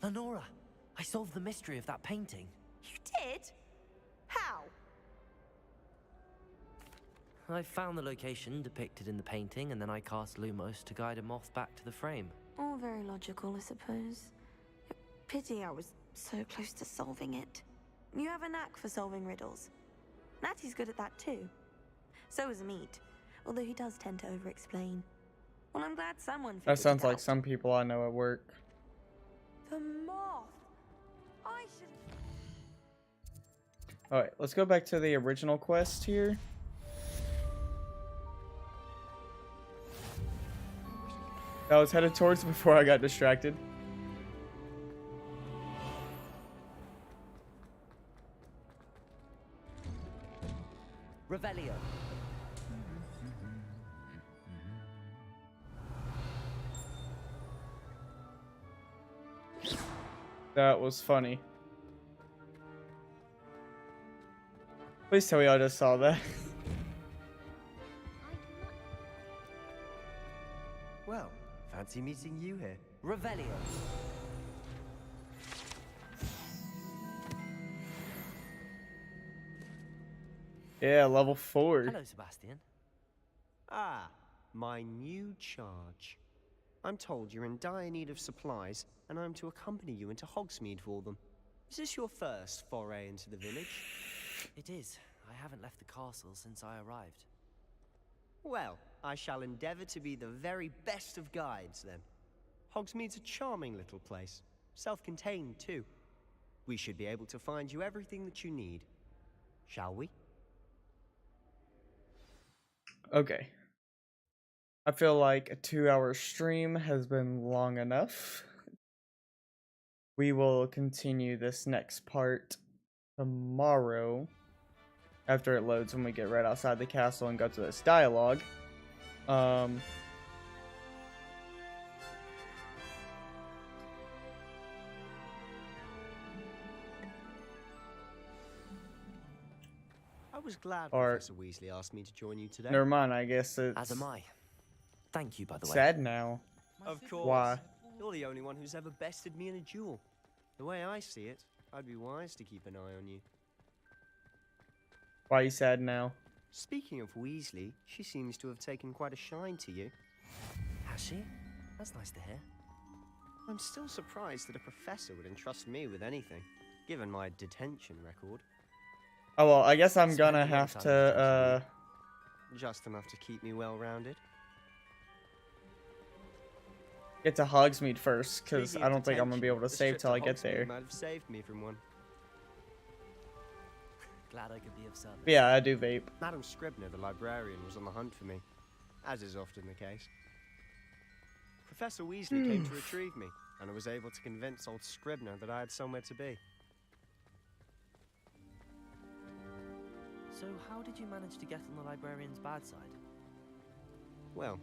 Speaker 3: Lenora, I solved the mystery of that painting.
Speaker 2: You did? How?
Speaker 3: I found the location depicted in the painting, and then I cast Lumos to guide a moth back to the frame.
Speaker 2: All very logical, I suppose. Pity I was so close to solving it. You have a knack for solving riddles. Natty's good at that too. So is Meat, although he does tend to over-explain. Well, I'm glad someone figured
Speaker 1: That sounds
Speaker 2: it
Speaker 1: like
Speaker 2: out.
Speaker 1: some people I know at work.
Speaker 2: The moth! I should...
Speaker 1: Alright, let's go back to the original quest here. That I was headed towards before I got distracted.
Speaker 3: Revelio.
Speaker 1: That was funny. Please tell me I just saw that.
Speaker 7: Well, fancy meeting you here.
Speaker 3: Revelio.
Speaker 1: Yeah, level 4.
Speaker 3: Hello, Sebastian.
Speaker 11: Ah, my new charge. I'm told you're in dire need of supplies, and I'm to accompany you into Hogsmeade for them. Is this your first foray into the village?
Speaker 3: It is. I haven't left the castle since I arrived.
Speaker 11: Well, I shall endeavor to be the very best of guides, then. Hogsmeade's a charming little place. Self-contained, too. We should be able to find you everything that you need. Shall we?
Speaker 1: Okay. I feel like a 2-hour stream has been long enough. We will continue this next part tomorrow. after it loads when we get right outside the castle and go to this dialogue.
Speaker 7: I was glad
Speaker 1: Or-
Speaker 7: Professor Weasley asked me to join you today.
Speaker 1: Never mind, I guess it's
Speaker 3: As am I. Thank you, by the way.
Speaker 1: sad now.
Speaker 7: Of course.
Speaker 1: Why?
Speaker 7: You're the only one who's ever bested me in a duel. The way I see it, I'd be wise to keep an eye on you.
Speaker 1: Why are you sad now?
Speaker 7: Speaking of Weasley, she seems to have taken quite a shine to you.
Speaker 3: Has she? That's nice to hear.
Speaker 7: I'm still surprised that a professor would entrust me with anything, given my detention record.
Speaker 1: Oh well, I guess I'm
Speaker 7: Spending
Speaker 1: gonna
Speaker 7: a lot
Speaker 1: have
Speaker 7: of time in
Speaker 1: to
Speaker 7: Just enough to keep me well-rounded.
Speaker 1: get to Hogsmeade first, because
Speaker 7: Speaking
Speaker 1: I
Speaker 7: of
Speaker 1: don't think I'm gonna be able to
Speaker 7: detention,
Speaker 1: save
Speaker 7: the
Speaker 1: till I
Speaker 7: trip
Speaker 1: get
Speaker 7: to
Speaker 1: there.
Speaker 7: Hogsmeade might have saved me from one.
Speaker 3: Glad I could be of service.
Speaker 1: But yeah, I do vape.
Speaker 7: Madam Scribner, the librarian, was on the hunt for me, as is often the case. Professor Weasley came to retrieve me, and I was able to convince old Scribner that I had somewhere to be.
Speaker 3: So how did you manage to get on the librarian's bad side?
Speaker 7: Well,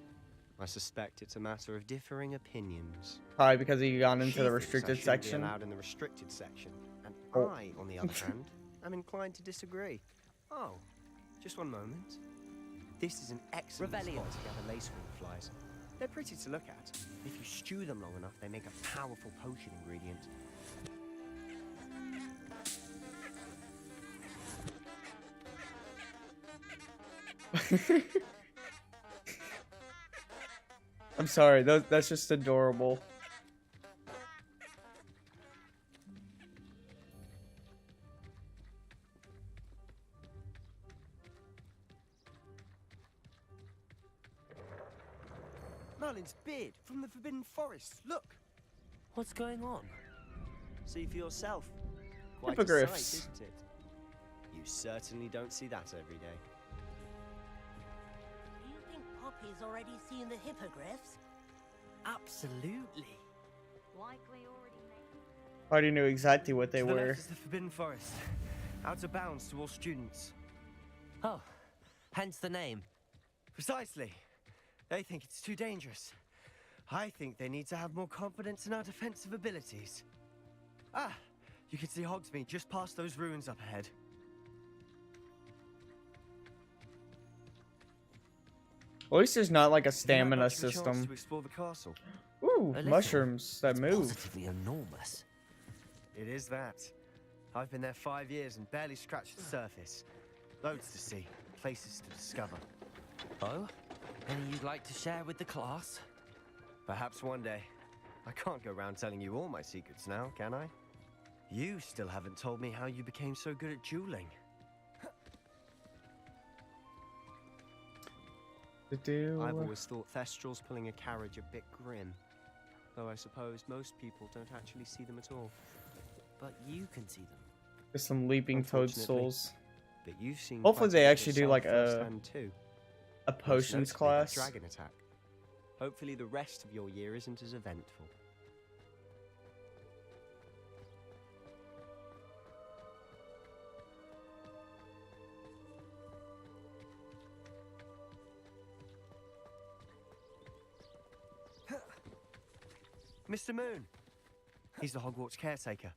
Speaker 7: I suspect it's a matter of differing opinions.
Speaker 1: Probably because he gone into
Speaker 7: She
Speaker 1: the
Speaker 7: thinks I
Speaker 1: restricted
Speaker 7: shouldn't be
Speaker 1: section.
Speaker 7: allowed in the restricted section, and
Speaker 1: Oh.
Speaker 7: I, on the other hand, am inclined to disagree. Oh, just one moment. This is an excellent
Speaker 3: Revelio.
Speaker 7: spot to gather lacewing flies. They're pretty to look at. If you stew them long enough, they make a powerful potion ingredient.
Speaker 1: I'm sorry, that's just adorable.
Speaker 7: Merlin's beard from the Forbidden Forest. Look,
Speaker 3: What's going on?
Speaker 7: see for yourself. Quite a sight,
Speaker 1: Hippogriffs.
Speaker 7: isn't it? You certainly don't see that every day.
Speaker 17: Do you think Poppy's already seen the hippogriffs?
Speaker 3: Absolutely.
Speaker 15: Likely already made.
Speaker 1: Already knew exactly what they
Speaker 7: To the
Speaker 1: were.
Speaker 7: left is the Forbidden Forest. Out of bounds to all students.
Speaker 3: Oh, hence the name.
Speaker 7: Precisely. They think it's too dangerous. I think they need to have more confidence in our defensive abilities. Ah, you can see Hogsmeade just past those ruins up ahead.
Speaker 1: At least there's not like a
Speaker 7: Have you had
Speaker 1: stamina
Speaker 7: much of a chance
Speaker 1: system.
Speaker 7: to explore the castle?
Speaker 1: Ooh,
Speaker 3: A little.
Speaker 1: mushrooms that
Speaker 3: It's
Speaker 1: move.
Speaker 3: positively enormous.
Speaker 7: It is that. I've been there 5 years and barely scratched the surface. Loads to see, places to discover.
Speaker 3: Oh? Any you'd like to share with the class?
Speaker 7: Perhaps one day. I can't go around telling you all my secrets now, can I? You still haven't told me how you became so good at dueling. I've always thought Thestrals pulling a carriage a bit grim. Though I suppose most people don't actually see them at all.
Speaker 3: But you can see them.
Speaker 1: There's some leaping
Speaker 7: Unfortunately.
Speaker 1: toadstools.
Speaker 7: But you've seen
Speaker 1: Hopefully
Speaker 7: quite
Speaker 1: they
Speaker 7: a bit
Speaker 1: actually do
Speaker 7: yourself
Speaker 1: like a
Speaker 7: firsthand too. Most
Speaker 1: potions
Speaker 7: notably the
Speaker 1: class.
Speaker 7: dragon attack. Hopefully the rest of your year isn't as eventful. Mr. Moon! He's the Hogwarts caretaker.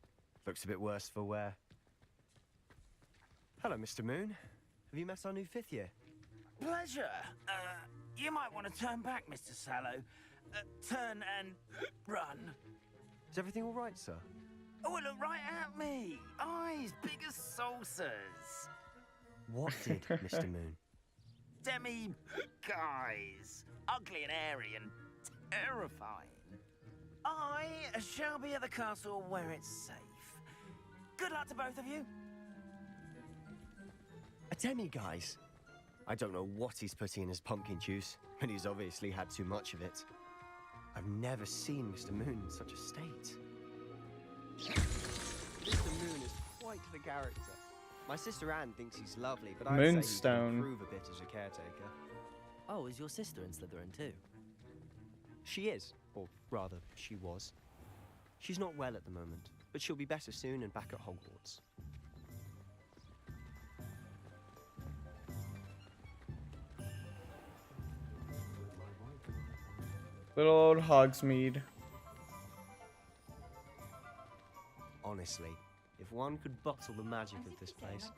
Speaker 7: Looks a bit worse for wear. Hello, Mr. Moon. Have you met our new 5th year?
Speaker 4: Pleasure. You might want to turn back, Mr. Sallow. Turn and run.
Speaker 7: Is everything all right, sir?
Speaker 4: Oh, look right at me. Eyes big as saucers.
Speaker 7: What did, Mr. Moon?
Speaker 4: Demi guys. Ugly and airy and terrifying. I shall be at the castle where it's safe. Good luck to both of you.
Speaker 7: A demi-guise? I don't know what he's putting in his pumpkin juice, but he's obviously had too much of it. I've never seen Mr. Moon in such a state. Mr. Moon is quite the character. My sister Anne thinks he's lovely, but I'd say he
Speaker 1: Moonstone.
Speaker 7: can improve a bit as a caretaker.
Speaker 3: Oh, is your sister in Slytherin too?
Speaker 7: She is, or rather, she was. She's not well at the moment, but she'll be better soon and back at Hogwarts.
Speaker 1: Little old Hogsmeade.
Speaker 11: Honestly, if one could bottle the magic of this place.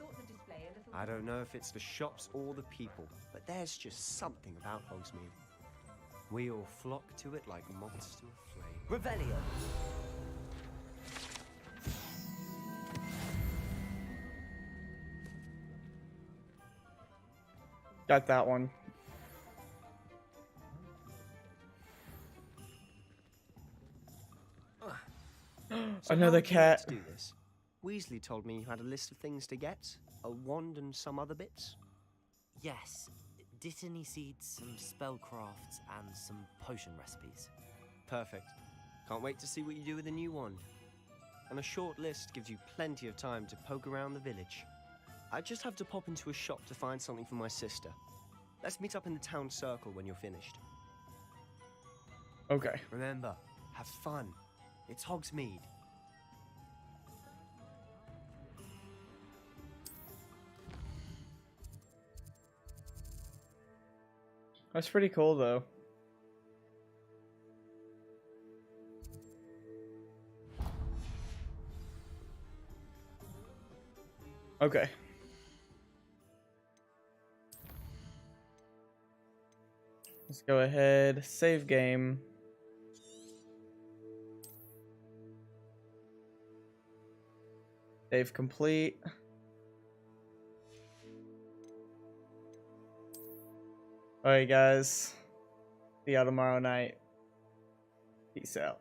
Speaker 11: I don't know if it's the shops or the people, but there's just something about Hogsmeade. We all flock to it like moths to a flame.
Speaker 3: Revelio!
Speaker 1: Got that one.
Speaker 11: So
Speaker 1: Another
Speaker 11: how do you want
Speaker 1: cat.
Speaker 11: to do this? Weasley told me you had a list of things to get, a wand and some other bits.
Speaker 3: Yes, Dittany seeds, some spellcrafts, and some potion recipes.
Speaker 11: Perfect. Can't wait to see what you do with the new wand. And a short list gives you plenty of time to poke around the village. I just have to pop into a shop to find something for my sister. Let's meet up in the town circle when you're finished.
Speaker 1: Okay.
Speaker 11: Remember, have fun. It's Hogsmeade.
Speaker 1: That's pretty cool, though. Okay. Let's go ahead, save game. Save complete. Alright guys, see y'all tomorrow night. Peace out.